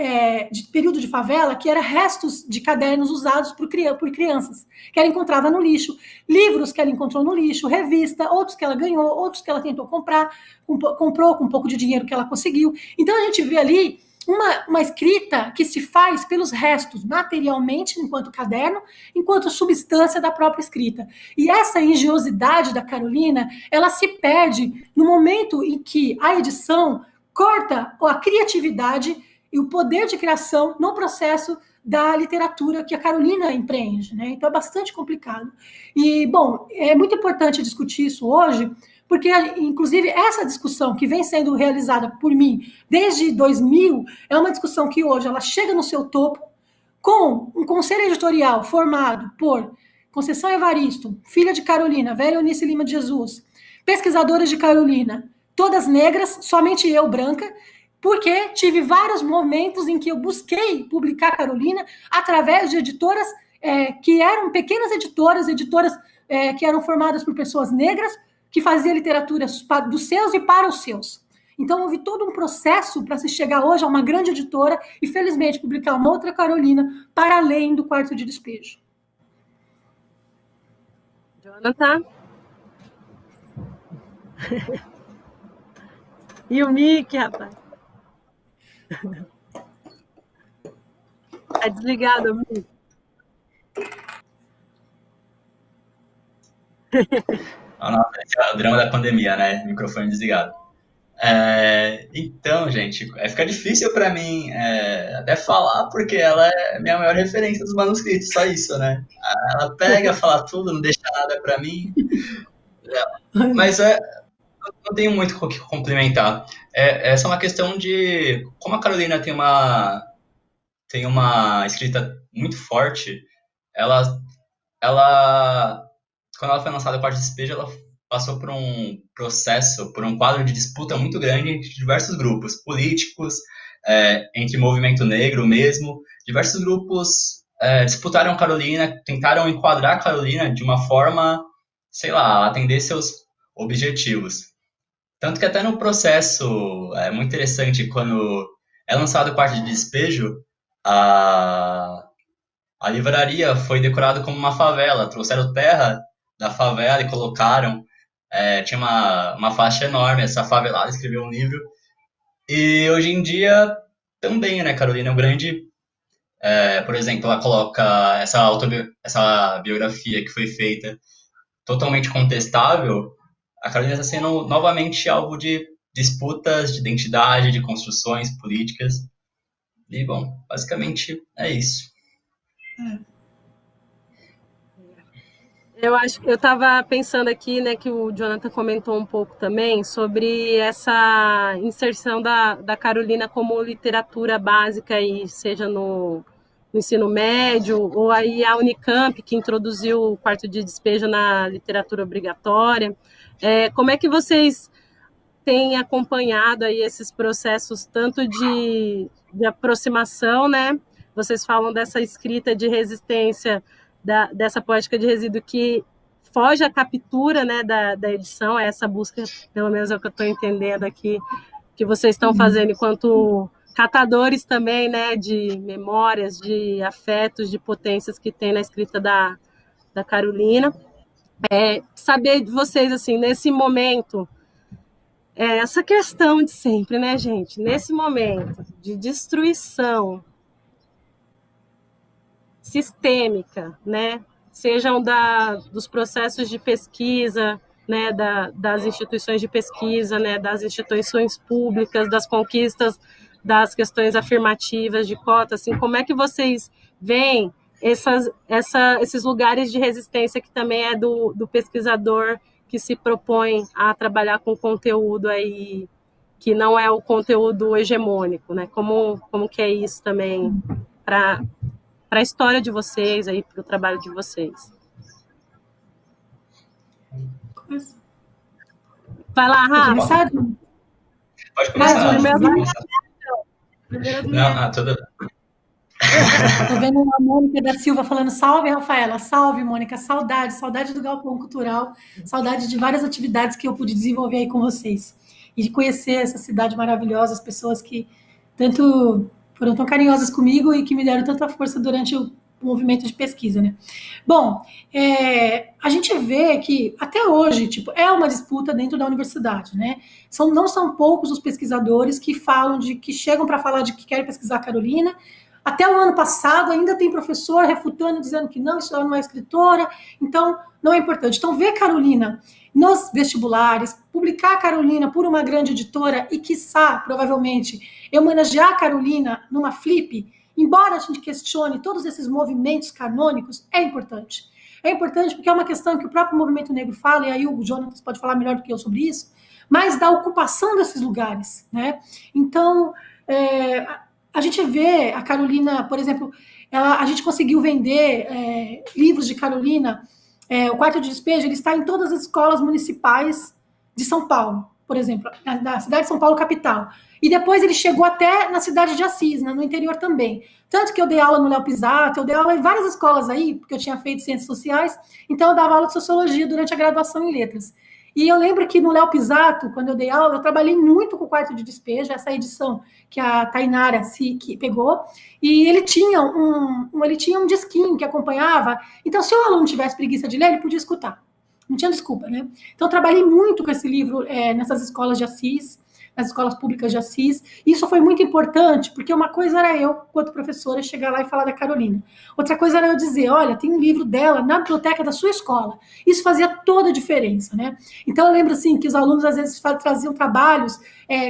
período de favela, que eram restos de cadernos usados por crianças, que ela encontrava no lixo, livros que ela encontrou no lixo, revista, outros que ela ganhou, outros que ela tentou comprar, comprou com um pouco de dinheiro que ela conseguiu. Então a gente vê ali uma escrita que se faz pelos restos, materialmente, enquanto caderno, enquanto substância da própria escrita. E essa engenhosidade da Carolina, ela se perde no momento em que a edição corta a criatividade e o poder de criação no processo da literatura que a Carolina empreende, né? Então é bastante complicado. E, bom, é muito importante discutir isso hoje, porque, inclusive, essa discussão que vem sendo realizada por mim desde 2000 é uma discussão que hoje ela chega no seu topo com um conselho editorial formado por Conceição Evaristo, filha de Carolina, velha Eunice Lima de Jesus, pesquisadoras de Carolina, todas negras, somente eu branca, porque tive vários momentos em que eu busquei publicar Carolina através de editoras que eram pequenas editoras que eram formadas por pessoas negras, que fazia literatura dos seus e para os seus. Então, houve todo um processo para se chegar hoje a uma grande editora e, felizmente, publicar uma outra Carolina para além do Quarto de Despejo. Jonathan? E o Mickey, rapaz? Tá desligado, Mickey? Nossa, esse é o drama da pandemia, né? Microfone desligado. Então, gente, fica difícil para mim até falar, porque ela é a minha maior referência dos manuscritos, só isso, né? Ela pega, fala tudo, não deixa nada para mim. Mas não tenho muito o que complementar. Essa é uma questão de como a Carolina tem uma escrita muito forte. Ela quando ela foi lançada o Quarto de Despejo, ela passou por um processo, por um quadro de disputa muito grande entre diversos grupos políticos, entre movimento negro mesmo. Diversos grupos disputaram Carolina, tentaram enquadrar a Carolina de uma forma, sei lá, atender seus objetivos. Tanto que até no processo, é muito interessante, quando é lançado o Quarto de Despejo, a livraria foi decorada como uma favela. Trouxeram terra da favela e colocaram. Tinha uma faixa enorme, essa favelada escreveu um livro. E hoje em dia também, né, Carolina é um grande... por exemplo, ela coloca essa biografia que foi feita totalmente contestável. A Carolina está sendo novamente alvo de disputas de identidade, de construções políticas. E, bom, basicamente é isso. Eu estava pensando aqui, né, que o Jonathan comentou um pouco também sobre essa inserção da Carolina como literatura básica, e seja no ensino médio, ou aí a Unicamp, que introduziu o Quarto de Despejo na literatura obrigatória. Como é que vocês têm acompanhado aí esses processos, tanto de aproximação, né? Vocês falam dessa escrita de resistência, dessa poética de resíduo que foge à captura, né, da edição, essa busca, pelo menos é o que eu estou entendendo aqui, que vocês estão fazendo enquanto catadores também, né, de memórias, de afetos, de potências que tem na escrita da Carolina. Saber de vocês, assim, nesse momento, essa questão de sempre, né, gente, nesse momento de destruição sistêmica, né, sejam dos processos de pesquisa, né, das instituições de pesquisa, né, das instituições públicas, das conquistas, das questões afirmativas de cota, assim, como é que vocês veem esses lugares de resistência que também é do pesquisador que se propõe a trabalhar com conteúdo aí que não é o conteúdo hegemônico, né? Como que é isso também para a história de vocês, aí, para o trabalho de vocês? Vai lá, Rafa. Pode começar. Não, tudo bem. Estou vendo a Mônica da Silva falando: salve, Rafaela, salve, Mônica, saudade do Galpão Cultural, saudade de várias atividades que eu pude desenvolver aí com vocês, e de conhecer essa cidade maravilhosa, as pessoas que foram tão carinhosas comigo e que me deram tanta força durante o movimento de pesquisa, né? Bom, gente vê que, até hoje, tipo, é uma disputa dentro da universidade, né? Não são poucos os pesquisadores que que chegam para falar de que querem pesquisar a Carolina. Até o ano passado ainda tem professor refutando, dizendo que não, isso ela não é escritora, então não é importante. Então, ver Carolina nos vestibulares, publicar a Carolina por uma grande editora e, quiçá, provavelmente, homenagear a Carolina numa flip, embora a gente questione todos esses movimentos canônicos, é importante. É importante porque é uma questão que o próprio movimento negro fala, e aí o Jonatas pode falar melhor do que eu sobre isso, mas da ocupação desses lugares, né? Então, a gente vê a Carolina, por exemplo, a gente conseguiu vender livros de Carolina. O Quarto de Despejo, ele está em todas as escolas municipais de São Paulo, por exemplo, da cidade de São Paulo, capital. E depois ele chegou até na cidade de Assis, né, no interior também. Tanto que eu dei aula no Léo Pisato, eu dei aula em várias escolas aí, porque eu tinha feito ciências sociais, então eu dava aula de sociologia durante a graduação em letras. E eu lembro que no Léo Pisato, quando eu dei aula, eu trabalhei muito com o Quarto de Despejo, essa edição que a Tainara que pegou, e ele tinha um disquinho que acompanhava. Então, se o aluno tivesse preguiça de ler, ele podia escutar. Não tinha desculpa, né? Então, eu trabalhei muito com esse livro nessas escolas de Assis, nas escolas públicas de Assis. Isso foi muito importante, porque uma coisa era eu, quanto professora, chegar lá e falar da Carolina. Outra coisa era eu dizer, olha, tem um livro dela na biblioteca da sua escola. Isso fazia toda a diferença, né? Então, eu lembro, assim, que os alunos, às vezes, traziam trabalhos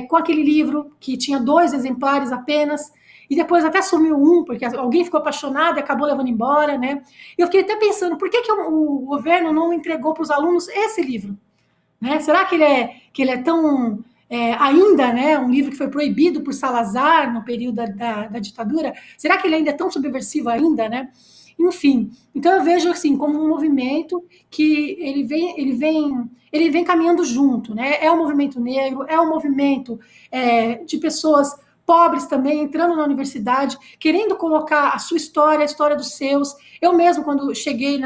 com aquele livro, que tinha 2 exemplares apenas, e depois até sumiu um, porque alguém ficou apaixonado e acabou levando embora, né? E eu fiquei até pensando, por que o governo não entregou para os alunos esse livro? Né? Será que ele é tão... ainda, né, um livro que foi proibido por Salazar no período da ditadura, será que ele ainda é tão subversivo ainda, né? Enfim, então eu vejo assim como um movimento que ele vem caminhando junto, né? É um movimento negro, é um movimento de pessoas pobres também, entrando na universidade, querendo colocar a sua história, a história dos seus. Eu mesmo, quando cheguei em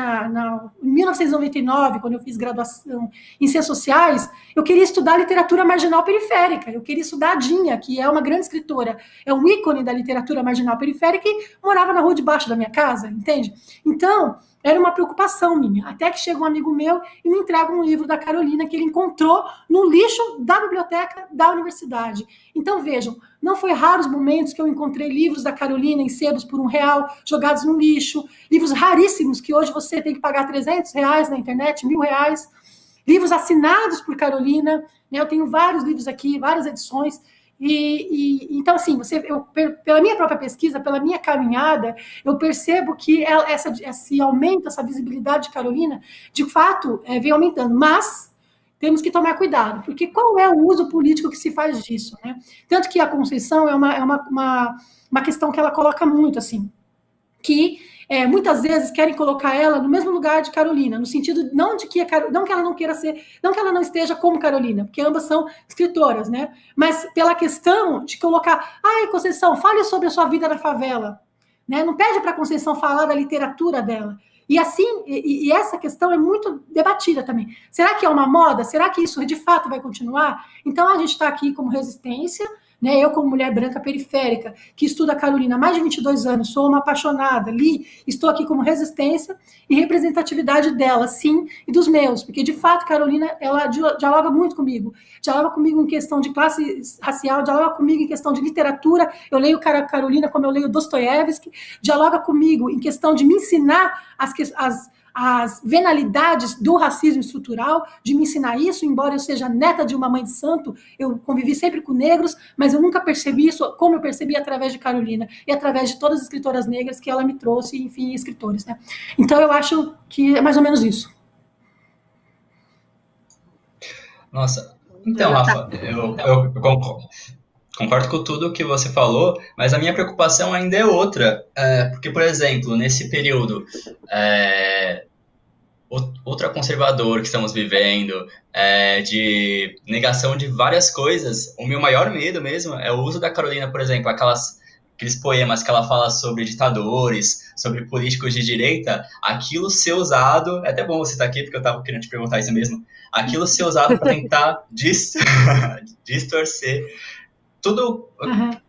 1999, quando eu fiz graduação em Ciências Sociais, eu queria estudar literatura marginal periférica, eu queria estudar a Dinha, que é uma grande escritora, é um ícone da literatura marginal periférica e morava na rua de baixo da minha casa, entende? Então, era uma preocupação minha, até que chega um amigo meu e me entrega um livro da Carolina que ele encontrou no lixo da biblioteca da universidade. Então, vejam, não foi raros momentos que eu encontrei livros da Carolina em sebos por R$1 jogados no lixo, livros raríssimos que hoje você tem que pagar R$300 na internet, R$1.000, livros assinados por Carolina, né? Eu tenho vários livros aqui, várias edições. Então, assim, pela minha própria pesquisa, pela minha caminhada, eu percebo que esse aumento, essa visibilidade de Carolina, de fato, vem aumentando. Mas temos que tomar cuidado, porque qual é o uso político que se faz disso, né? Tanto que a Conceição é uma questão que ela coloca muito, assim, que muitas vezes querem colocar ela no mesmo lugar de Carolina, no sentido não que ela não queira ser, não que ela não esteja como Carolina, porque ambas são escritoras, né? Mas pela questão de colocar, Conceição, fale sobre a sua vida na favela, né? Não pede para a Conceição falar da literatura dela. E assim, e essa questão é muito debatida também. Será que é uma moda? Será que isso de fato vai continuar? Então a gente está aqui como resistência, né? Eu, como mulher branca periférica, que estuda a Carolina há mais de 22 anos, sou uma apaixonada, estou aqui como resistência e representatividade dela, sim, e dos meus, porque, de fato, Carolina, ela dialoga muito comigo. Dialoga comigo em questão de classe racial, dialoga comigo em questão de literatura, eu leio Carolina como eu leio Dostoiévski, dialoga comigo em questão de me ensinar as venalidades do racismo estrutural, de me ensinar isso, embora eu seja neta de uma mãe de santo, eu convivi sempre com negros, mas eu nunca percebi isso como eu percebi através de Carolina, e através de todas as escritoras negras que ela me trouxe, enfim, escritores, né? Então eu acho que é mais ou menos isso. Nossa, então, Rafa, eu concordo com tudo que você falou, mas a minha preocupação ainda é outra, porque, por exemplo, nesse período ultraconservador que estamos vivendo, de negação de várias coisas, o meu maior medo mesmo é o uso da Carolina, por exemplo, aqueles poemas que ela fala sobre ditadores, sobre políticos de direita, aquilo ser usado, é até bom você estar aqui, porque eu estava querendo te perguntar isso mesmo, aquilo ser usado para tentar distorcer tudo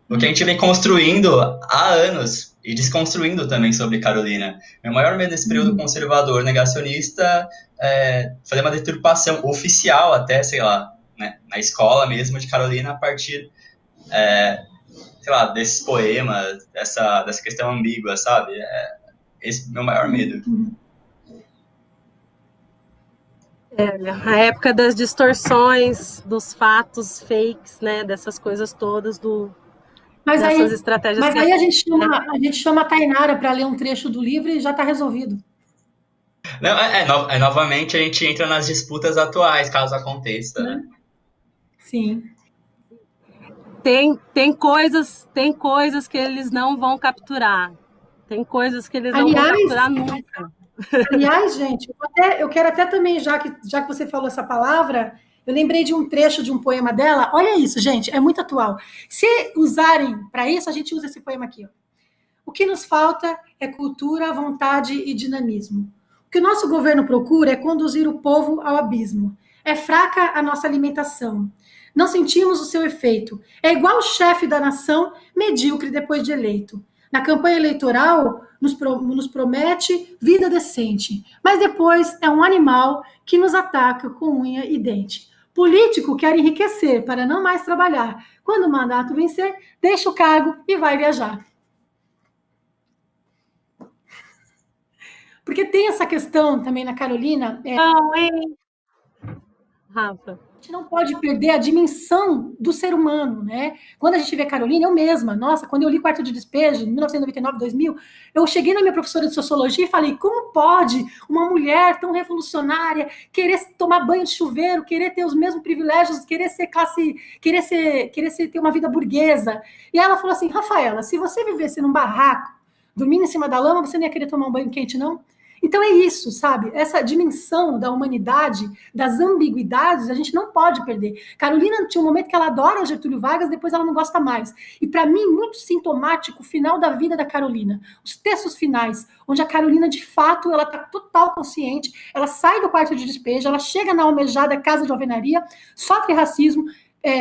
o que a gente vem construindo há anos. e desconstruindo também sobre Carolina. Meu maior medo nesse período conservador, negacionista, é fazer uma deturpação oficial até, sei lá, né, na escola mesmo de Carolina, a partir, sei lá, desses poemas, dessa questão ambígua, sabe? Esse é o meu maior medo. A época das distorções, dos fatos fakes, né, dessas coisas todas, dessas estratégias. Mas aí a gente chama a Tainara para ler um trecho do livro e já está resolvido. Não, novamente a gente entra nas disputas atuais, caso aconteça, né? Sim. Tem coisas que eles não vão capturar. Tem coisas que eles não vão capturar nunca. Aliás, gente, eu quero até também, já que você falou essa palavra, eu lembrei de um trecho de um poema dela. Olha isso, gente, é muito atual. Se usarem para isso, a gente usa esse poema aqui. Ó. O que nos falta é cultura, vontade e dinamismo. O que o nosso governo procura é conduzir o povo ao abismo. É fraca a nossa alimentação. Não sentimos o seu efeito. É igual o chefe da nação, medíocre depois de eleito. Na campanha eleitoral, nos promete vida decente, mas depois é um animal que nos ataca com unha e dente. Político quer enriquecer para não mais trabalhar. Quando o mandato vencer, deixa o cargo e vai viajar. Porque tem essa questão também na Carolina. Rafa. A gente não pode perder a dimensão do ser humano, né? Quando a gente vê Carolina, eu mesma, nossa, quando eu li Quarto de Despejo, em 1999, 2000, eu cheguei na minha professora de sociologia e falei, como pode uma mulher tão revolucionária querer tomar banho de chuveiro, querer ter os mesmos privilégios, querer ter uma vida burguesa? E ela falou assim, Rafaela, se você vivesse num barraco, dormindo em cima da lama, você não ia querer tomar um banho quente, não? Então é isso, sabe? Essa dimensão da humanidade, das ambiguidades, a gente não pode perder. Carolina tinha um momento que ela adora o Getúlio Vargas, depois ela não gosta mais. E para mim, muito sintomático o final da vida da Carolina. Os textos finais, onde a Carolina, de fato, ela está total consciente, ela sai do quarto de despejo, ela chega na almejada casa de alvenaria, sofre racismo,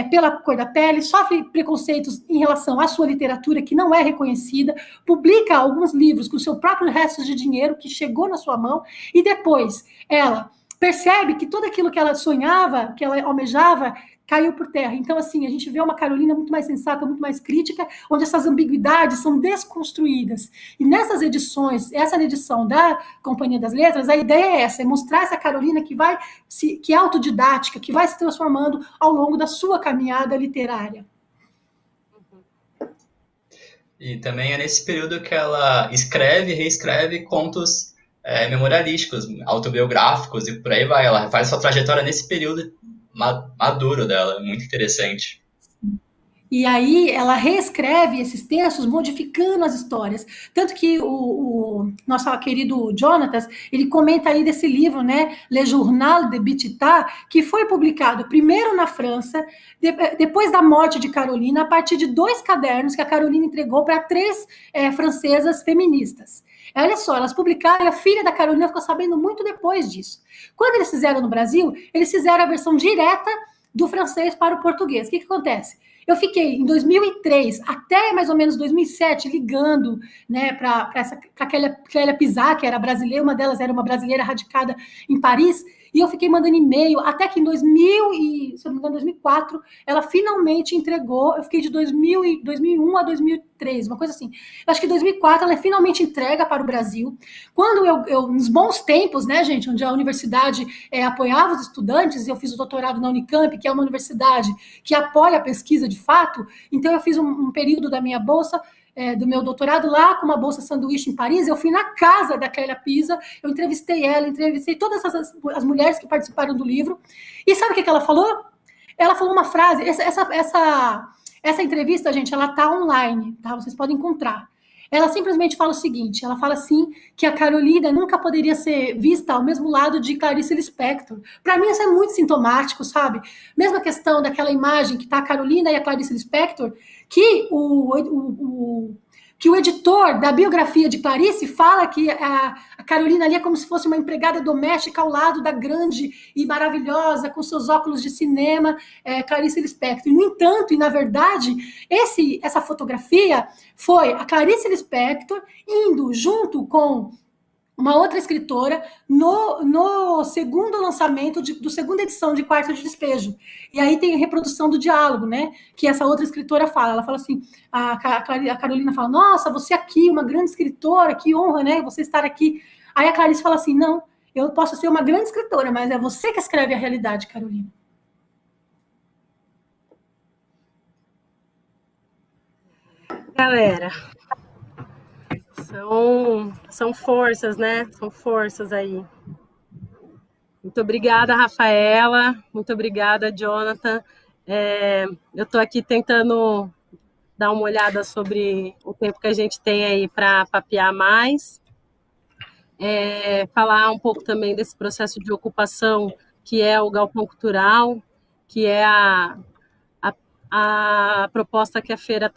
pela cor da pele, sofre preconceitos em relação à sua literatura, que não é reconhecida, publica alguns livros com o seu próprio resto de dinheiro que chegou na sua mão, e depois ela percebe que tudo aquilo que ela sonhava, que ela almejava, caiu por terra. Então, assim, a gente vê uma Carolina muito mais sensata, muito mais crítica, onde essas ambiguidades são desconstruídas. E nessas edições, essa edição da Companhia das Letras, a ideia é essa, é mostrar essa Carolina que é autodidática, que vai se transformando ao longo da sua caminhada literária. E também é nesse período que ela escreve e reescreve contos memorialísticos, autobiográficos e por aí vai. Ela faz sua trajetória nesse período maduro dela, muito interessante. E aí ela reescreve esses textos, modificando as histórias. Tanto que o nosso querido Jonatas, ele comenta aí desse livro, né, Le Journal de Bitita, que foi publicado primeiro na França, depois da morte de Carolina, a partir de 2 cadernos que a Carolina entregou para 3 francesas feministas. Olha só, elas publicaram, e a filha da Carolina ficou sabendo muito depois disso. Quando eles fizeram no Brasil, eles fizeram a versão direta do francês para o português. O que acontece? Eu fiquei em 2003 até mais ou menos 2007 ligando, né, para Clélia Pizar, que era brasileira, uma delas era uma brasileira radicada em Paris, e eu fiquei mandando e-mail até que em 2004, ela finalmente entregou. Eu fiquei de 2001 a 2003, uma coisa assim. Eu acho que em 2004 ela finalmente entrega para o Brasil. Quando nos bons tempos, né, gente, onde a universidade apoiava os estudantes, eu fiz o doutorado na Unicamp, que é uma universidade que apoia a pesquisa de fato, então eu fiz um período da minha bolsa, do meu doutorado lá, com uma bolsa sanduíche em Paris. Eu fui na casa da Clélia Pisa, eu entrevistei ela, entrevistei todas as mulheres que participaram do livro, e sabe o que ela falou? Ela falou uma frase, essa entrevista, gente, ela tá online, tá? Vocês podem encontrar. Ela simplesmente fala o seguinte, ela fala assim, que a Carolina nunca poderia ser vista ao mesmo lado de Clarice Lispector. Para mim isso é muito sintomático, sabe? Mesma questão daquela imagem que tá a Carolina e a Clarice Lispector, que que o editor da biografia de Clarice fala que a Carolina ali é como se fosse uma empregada doméstica ao lado da grande e maravilhosa, com seus óculos de cinema, Clarice Lispector. No entanto, e na verdade, essa fotografia foi a Clarice Lispector indo junto com uma outra escritora no segundo lançamento do segunda edição de Quarto de Despejo. E aí tem a reprodução do diálogo, né? Que essa outra escritora fala. Ela fala assim, a Carolina fala, nossa, você aqui, uma grande escritora, que honra, né? Você estar aqui. Aí a Clarice fala assim, não, eu posso ser uma grande escritora, mas é você que escreve a realidade, Carolina. Galera, são forças, né? São forças aí. Muito obrigada, Rafaela. Muito obrigada, Jonathan. Eu estou aqui tentando dar uma olhada sobre o tempo que a gente tem aí para papear mais. Falar um pouco também desse processo de ocupação que é o Galpão Cultural, que é a proposta que a feira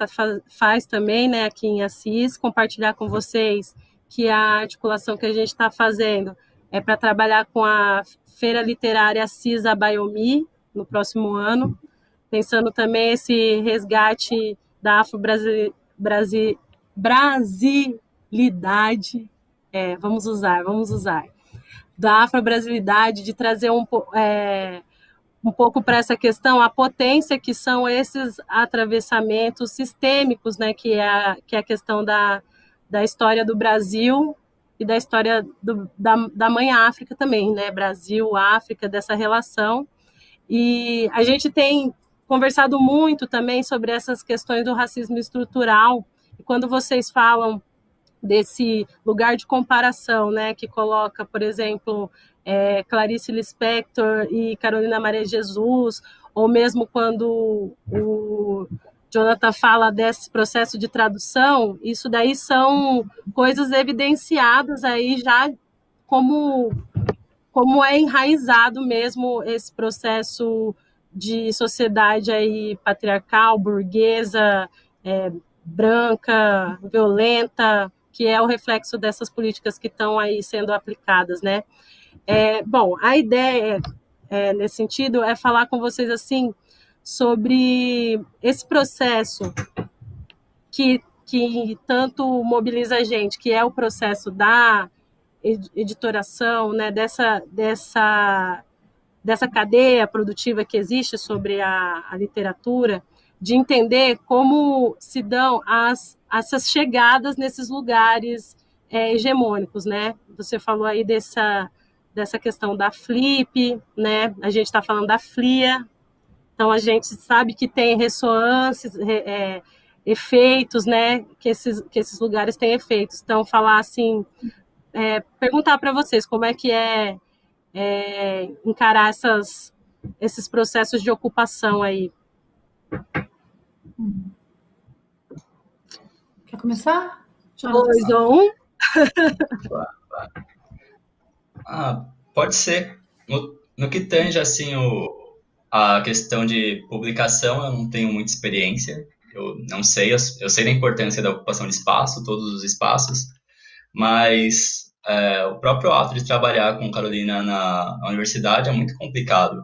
faz também, né, aqui em Assis, compartilhar com vocês que a articulação que a gente está fazendo é para trabalhar com a Feira Literária Assis Abaiomi no próximo ano, pensando também esse resgate da afro-brasilidade, vamos usar, da afro-brasilidade, de trazer um pouco para essa questão, a potência que são esses atravessamentos sistêmicos, né, que é a questão da história do Brasil e da história da mãe África também, né, Brasil, África, dessa relação. E a gente tem conversado muito também sobre essas questões do racismo estrutural, e quando vocês falam desse lugar de comparação, né, que coloca, por exemplo, Clarice Lispector e Carolina Maria de Jesus, ou mesmo quando o Jonathan fala desse processo de tradução, isso daí são coisas evidenciadas aí já como é enraizado mesmo esse processo de sociedade aí patriarcal, burguesa, branca, violenta, que é o reflexo dessas políticas que estão aí sendo aplicadas, né? Bom, a ideia, nesse sentido, é falar com vocês, assim, sobre esse processo que tanto mobiliza a gente, que é o processo da editoração, né, dessa cadeia produtiva que existe sobre a literatura, de entender como se dão essas chegadas nesses lugares hegemônicos, né? Você falou aí dessa questão da Flip, né? A gente está falando da Flia, então a gente sabe que tem ressonâncias, efeitos, né? Que esses lugares têm efeitos. Então, falar assim, perguntar para vocês como é que encarar esses processos de ocupação aí. Quer começar? 2 ou 1? Pode ser. No que tange, assim, a questão de publicação, eu não tenho muita experiência. Eu não sei, eu sei da importância da ocupação de espaço, todos os espaços, mas o próprio ato de trabalhar com Carolina na universidade é muito complicado.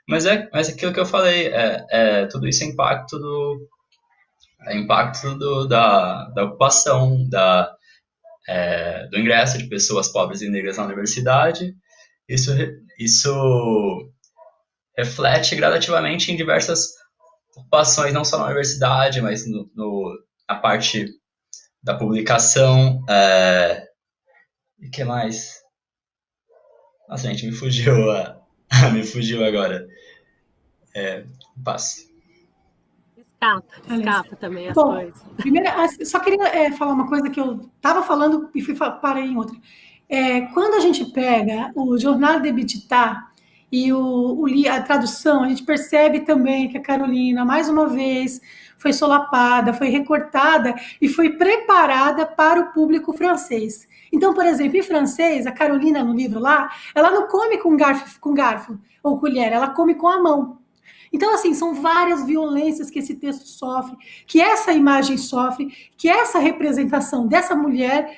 Mas aquilo que eu falei, tudo isso é impacto da ocupação, do ingresso de pessoas pobres e negras na universidade. Isso reflete gradativamente em diversas ocupações, não só na universidade, mas na parte da publicação. E o que mais? Nossa, gente, me fugiu agora. Passo. Escapa também as coisas. Primeiro, só queria falar uma coisa que eu estava falando e parei em outra. Quando a gente pega o Jornal de Bititá e a tradução, a gente percebe também que a Carolina, mais uma vez, foi solapada, foi recortada e foi preparada para o público francês. Então, por exemplo, em francês, a Carolina, no livro lá, ela não come com garfo ou colher, ela come com a mão. Então, assim, são várias violências que esse texto sofre, que essa imagem sofre, que essa representação dessa mulher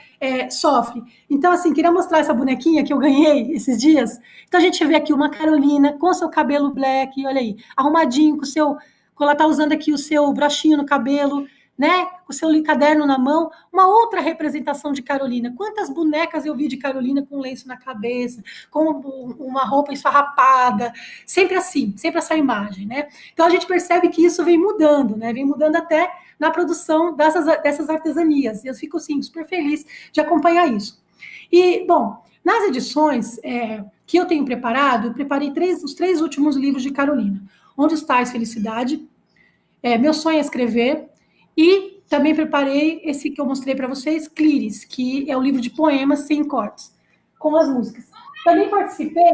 sofre. Então, assim, queria mostrar essa bonequinha que eu ganhei esses dias. Então, a gente vê aqui uma Carolina com seu cabelo black, olha aí, arrumadinho, com ela tá usando aqui o seu broxinho no cabelo, né, com o seu caderno na mão, uma outra representação de Carolina. Quantas bonecas eu vi de Carolina com lenço na cabeça, com uma roupa esfarrapada, sempre assim, sempre essa imagem, né? Então a gente percebe que isso vem mudando, né? Vem mudando até na produção dessas artesanias. E eu fico, assim, super feliz de acompanhar isso. E, bom, nas edições que eu tenho preparado, eu preparei os 3 últimos livros de Carolina. Onde Estás, Felicidade? Meu Sonho é Escrever. E também preparei esse que eu mostrei para vocês, Clíris, que é um livro de poemas sem cortes, com as músicas. Também participei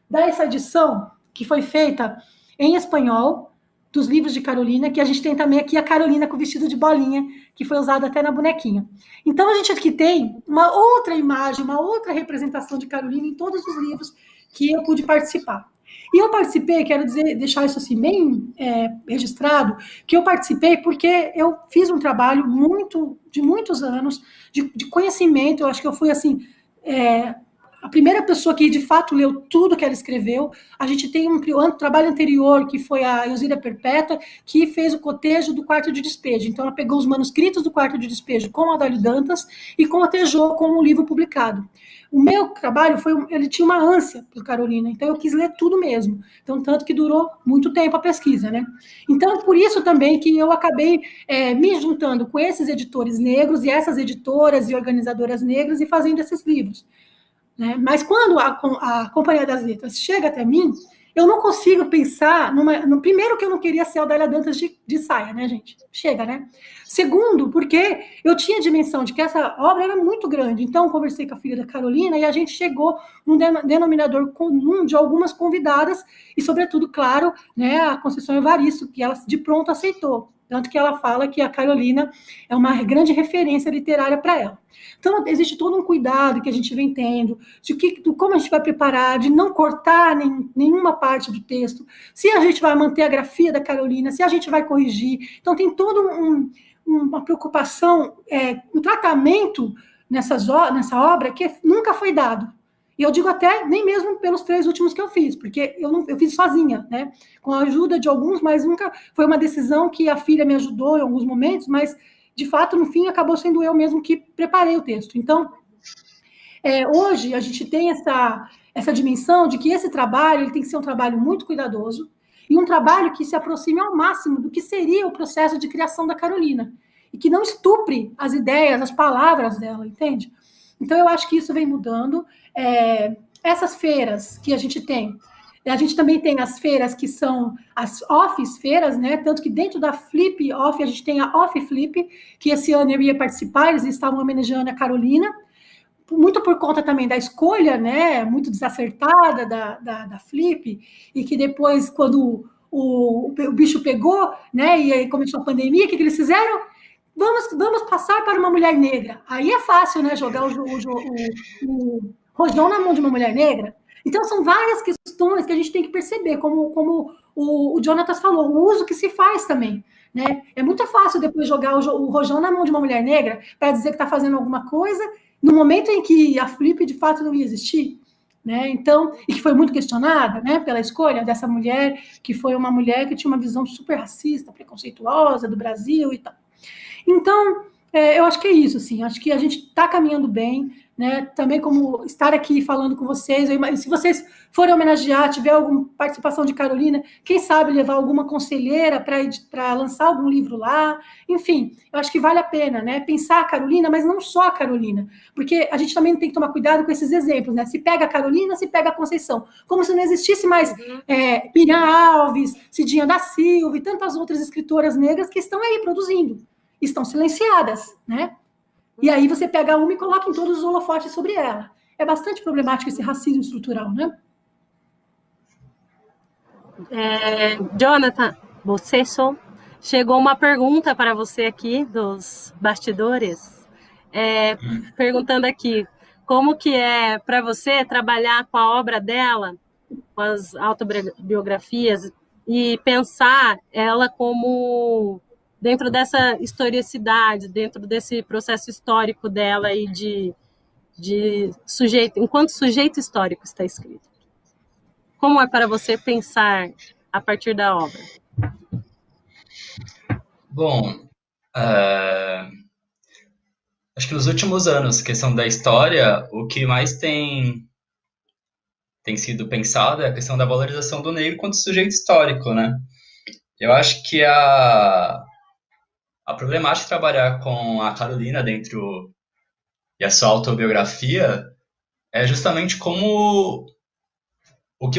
dessa edição, que foi feita em espanhol, dos livros de Carolina, que a gente tem também aqui a Carolina com vestido de bolinha, que foi usada até na bonequinha. Então, a gente aqui tem uma outra imagem, uma outra representação de Carolina em todos os livros que eu pude participar. E eu participei, quero deixar isso assim bem registrado, que eu participei porque eu fiz um trabalho de muitos anos de conhecimento. Eu acho que eu fui assim a primeira pessoa que de fato leu tudo que ela escreveu. A gente tem um trabalho anterior, que foi a Elzira Perpétua, que fez o cotejo do Quarto de Despejo. Então, ela pegou os manuscritos do Quarto de Despejo com a Adélio Dantas e cotejou com um livro publicado. O meu trabalho ele tinha uma ânsia por Carolina, então eu quis ler tudo mesmo. Então, tanto que durou muito tempo a pesquisa, né? Então, por isso também que eu acabei me juntando com esses editores negros e essas editoras e organizadoras negras e fazendo esses livros. Né? Mas quando a Companhia das Letras chega até mim, eu não consigo pensar no primeiro, que eu não queria ser a Adélia Dantas de saia, né, gente? Chega, né? Segundo, porque eu tinha a dimensão de que essa obra era muito grande. Então, eu conversei com a filha da Carolina e a gente chegou num denominador comum de algumas convidadas e, sobretudo, claro, né, a Conceição Evaristo, que ela de pronto aceitou. Tanto que ela fala que a Carolina é uma grande referência literária para ela. Então, existe todo um cuidado que a gente vem tendo, de como a gente vai preparar, de não cortar nenhuma parte do texto, se a gente vai manter a grafia da Carolina, se a gente vai corrigir. Então, tem toda uma preocupação, um tratamento nessa obra que nunca foi dado. E eu digo até nem mesmo pelos 3 últimos que eu fiz, porque eu fiz sozinha, né? Com a ajuda de alguns, mas nunca foi uma decisão que a filha me ajudou em alguns momentos, mas, de fato, no fim, acabou sendo eu mesmo que preparei o texto. Então, hoje, a gente tem essa dimensão de que esse trabalho ele tem que ser um trabalho muito cuidadoso e um trabalho que se aproxime ao máximo do que seria o processo de criação da Carolina e que não estupre as ideias, as palavras dela, entende? Então, eu acho que isso vem mudando. Essas feiras que a gente também tem as feiras que são as Office feiras, né? Tanto que dentro da Flip Off, a gente tem a Off Flip, que esse ano eu ia participar, eles estavam homenageando a Carolina, muito por conta também da escolha, né? Muito desacertada da Flip, e que depois, quando o bicho pegou, né? E aí começou a pandemia, o que eles fizeram? Vamos passar para uma mulher negra. Aí é fácil, né? Jogar o rojão na mão de uma mulher negra. Então, são várias questões que a gente tem que perceber, como o Jonatas falou, o uso que se faz também. Né? É muito fácil depois jogar o rojão na mão de uma mulher negra para dizer que está fazendo alguma coisa no momento em que a Flip, de fato, não ia existir. Né? Então, e que foi muito questionada, né, pela escolha dessa mulher, que foi uma mulher que tinha uma visão super racista, preconceituosa do Brasil e tal. Então, eu acho que é isso, assim, acho que a gente está caminhando bem, né? Também como estar aqui falando com vocês, se vocês forem homenagear, tiver alguma participação de Carolina, quem sabe levar alguma conselheira para lançar algum livro lá, enfim, eu acho que vale a pena, né? Pensar a Carolina, mas não só a Carolina, porque a gente também tem que tomar cuidado com esses exemplos, né? Se pega a Carolina, se pega a Conceição, como se não existisse mais Miriam Alves, Cidinha da Silva e tantas outras escritoras negras que estão aí produzindo, estão silenciadas, né? E aí você pega uma e coloca em todos os holofotes sobre ela. É bastante problemático esse racismo estrutural, né? Jonathan Bocesso, chegou uma pergunta para você aqui dos bastidores, perguntando aqui, como que é para você trabalhar com a obra dela, com as autobiografias, e pensar ela como dentro dessa historicidade, dentro desse processo histórico dela e de sujeito, enquanto sujeito histórico está escrito. Como é para você pensar a partir da obra? Bom, acho que nos últimos anos, questão da história, o que mais tem sido pensado é a questão da valorização do negro quanto sujeito histórico, né? Eu acho que a problemática de trabalhar com a Carolina dentro da sua autobiografia é justamente como o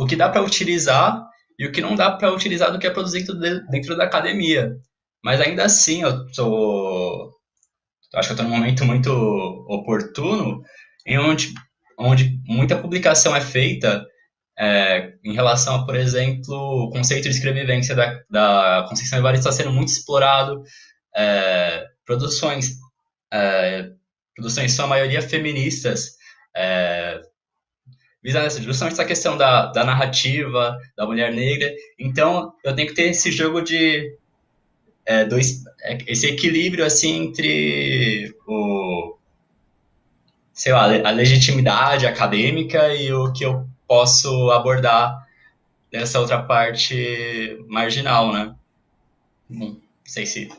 que dá para utilizar e o que não dá para utilizar do que é produzido dentro da academia. Mas ainda assim, acho que eu estou num momento muito oportuno em onde muita publicação é feita em relação a, por exemplo, o conceito de escrevivência da Conceição Evaristo está sendo muito explorado, produções, produções, sua maioria feministas, visando justamente essa questão da narrativa, da mulher negra. Então, eu tenho que ter esse jogo de esse equilíbrio assim entre sei lá, a legitimidade acadêmica e o que eu posso abordar dessa outra parte marginal, né? Bom, não sei se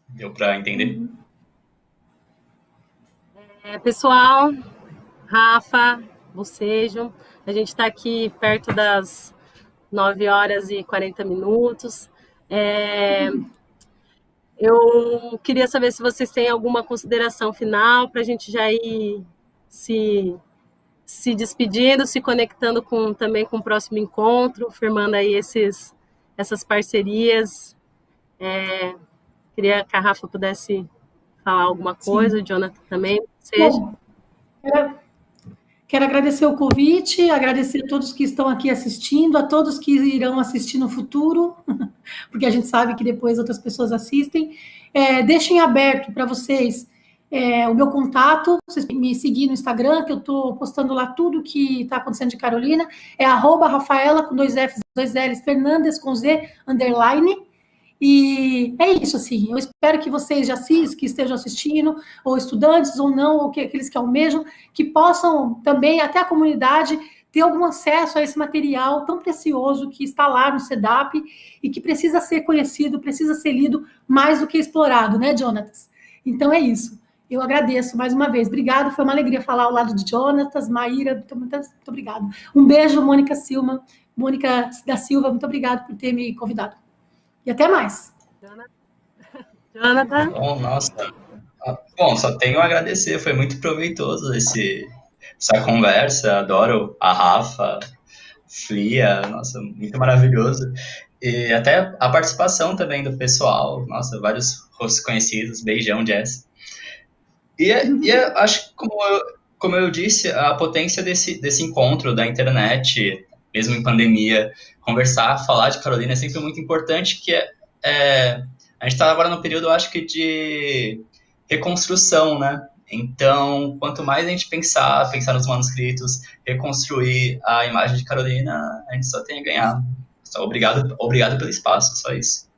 deu para entender. Pessoal, Rafa, Bocejo, a gente está aqui perto das 9 horas e 40 minutos. Eu queria saber se vocês têm alguma consideração final para a gente já ir se despedindo, se conectando também com o próximo encontro, firmando aí essas parcerias. Queria que a Rafa pudesse falar alguma coisa, o Jonathan também. Bom, quero agradecer o convite, agradecer a todos que estão aqui assistindo, a todos que irão assistir no futuro, porque a gente sabe que depois outras pessoas assistem. Deixem aberto para vocês o meu contato, vocês me seguir no Instagram, que eu estou postando lá tudo que está acontecendo de Carolina, @Rafaela, com 2 Fs, 2 Ls, Fernandes, com Z, _. E é isso, assim, eu espero que vocês que estejam assistindo, ou estudantes ou não, ou aqueles que almejam, que possam também, até a comunidade, ter algum acesso a esse material tão precioso que está lá no CEDAP e que precisa ser conhecido, precisa ser lido mais do que explorado, né, Jonatas? Então é isso. Eu agradeço mais uma vez. Obrigada, foi uma alegria falar ao lado de Jonatas, Maíra, muito obrigada. Um beijo, Mônica da Silva, muito obrigada por ter me convidado. E até mais. Jonathan? Bom, nossa. Bom, só tenho a agradecer, foi muito proveitoso essa conversa, adoro a Rafa, Flia, nossa, muito maravilhoso. E até a participação também do pessoal, nossa, vários rostos conhecidos, beijão, Jess. E acho que, como eu disse, a potência desse encontro da internet, mesmo em pandemia, conversar, falar de Carolina é sempre muito importante, que a gente está agora no período, eu acho que, de reconstrução, né? Então, quanto mais a gente pensar nos manuscritos, reconstruir a imagem de Carolina, a gente só tem a ganhar. Só obrigado pelo espaço, só isso.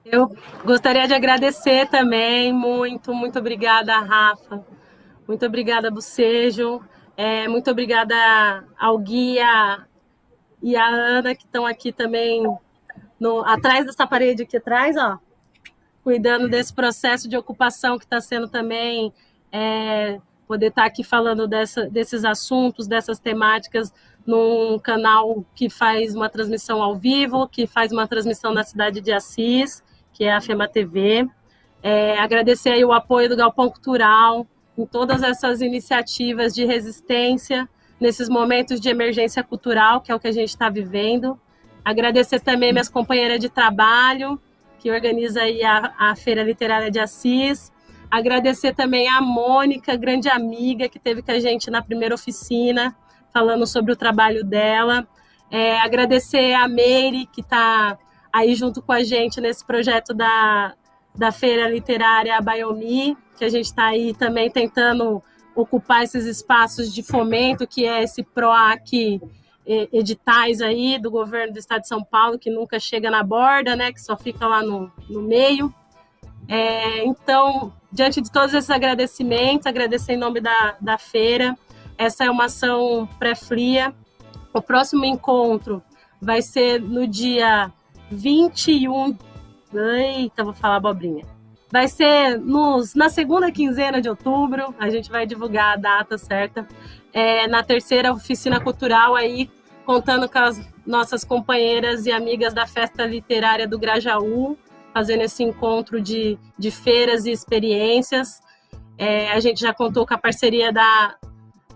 Eu gostaria de agradecer também, muito obrigada, Rafa. Muito obrigada, Bocejo. Muito obrigada ao Guia e a Ana, que estão aqui também, atrás dessa parede aqui atrás, ó, cuidando desse processo de ocupação que está sendo também, poder estar aqui falando desses assuntos, dessas temáticas, num canal que faz uma transmissão ao vivo, que faz uma transmissão na cidade de Assis, que é a FEMA TV. Agradecer aí o apoio do Galpão Cultural em todas essas iniciativas de resistência, nesses momentos de emergência cultural, que é o que a gente está vivendo. Agradecer também minhas companheiras de trabalho, que organiza aí a Feira Literária de Assis. Agradecer também a Mônica, grande amiga, que esteve com a gente na primeira oficina, falando sobre o trabalho dela. Agradecer a Meire, que está aí junto com a gente nesse projeto da Feira Literária Baiomi, que a gente está aí também tentando ocupar esses espaços de fomento, que é esse PROAC editais aí do governo do estado de São Paulo, que nunca chega na borda, né, que só fica lá no meio. Então, diante de todos esses agradecimentos, agradecer em nome da feira. Essa é uma ação pré-FLIA. O próximo encontro vai ser no dia 21. Eita, vou falar abobrinha. Vai ser na segunda quinzena de outubro. A gente vai divulgar a data certa. Na terceira oficina cultural aí, contando com as nossas companheiras e amigas da Festa Literária do Grajaú, fazendo esse encontro de feiras e experiências. A gente já contou com a parceria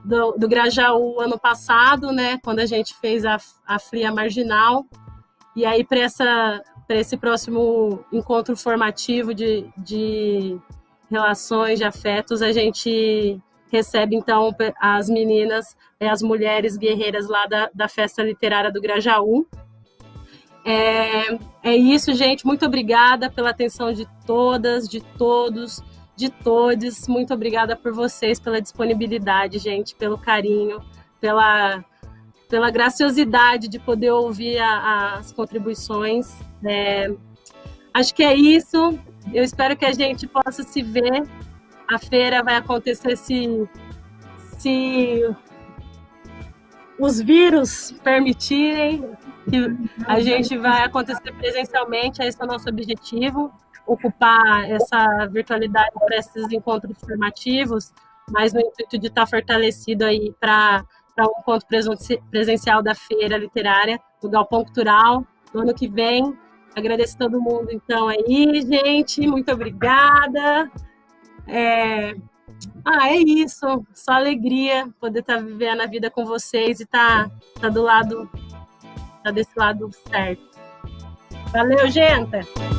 do Grajaú ano passado, né, quando a gente fez a FLIA Marginal. E aí, para esse próximo encontro formativo de relações, de afetos, a gente recebe, então, as meninas, as mulheres guerreiras lá da Festa Literária do Grajaú. É isso, gente. Muito obrigada pela atenção de todas, de todos, de todes. Muito obrigada por vocês, pela disponibilidade, gente, pelo carinho, pela graciosidade de poder ouvir as contribuições. Acho que é isso. Eu espero que a gente possa se ver. A feira vai acontecer se os vírus permitirem, que a gente vai acontecer presencialmente. Esse é o nosso objetivo, ocupar essa virtualidade para esses encontros formativos, mas no intuito de estar fortalecido aí para um encontro presencial da Feira Literária, do Galpão Cultural, no ano que vem. Agradeço a todo mundo, então, aí, gente. Muito obrigada. É isso. Só alegria poder estar vivendo a vida com vocês e estar desse lado certo. Valeu, gente!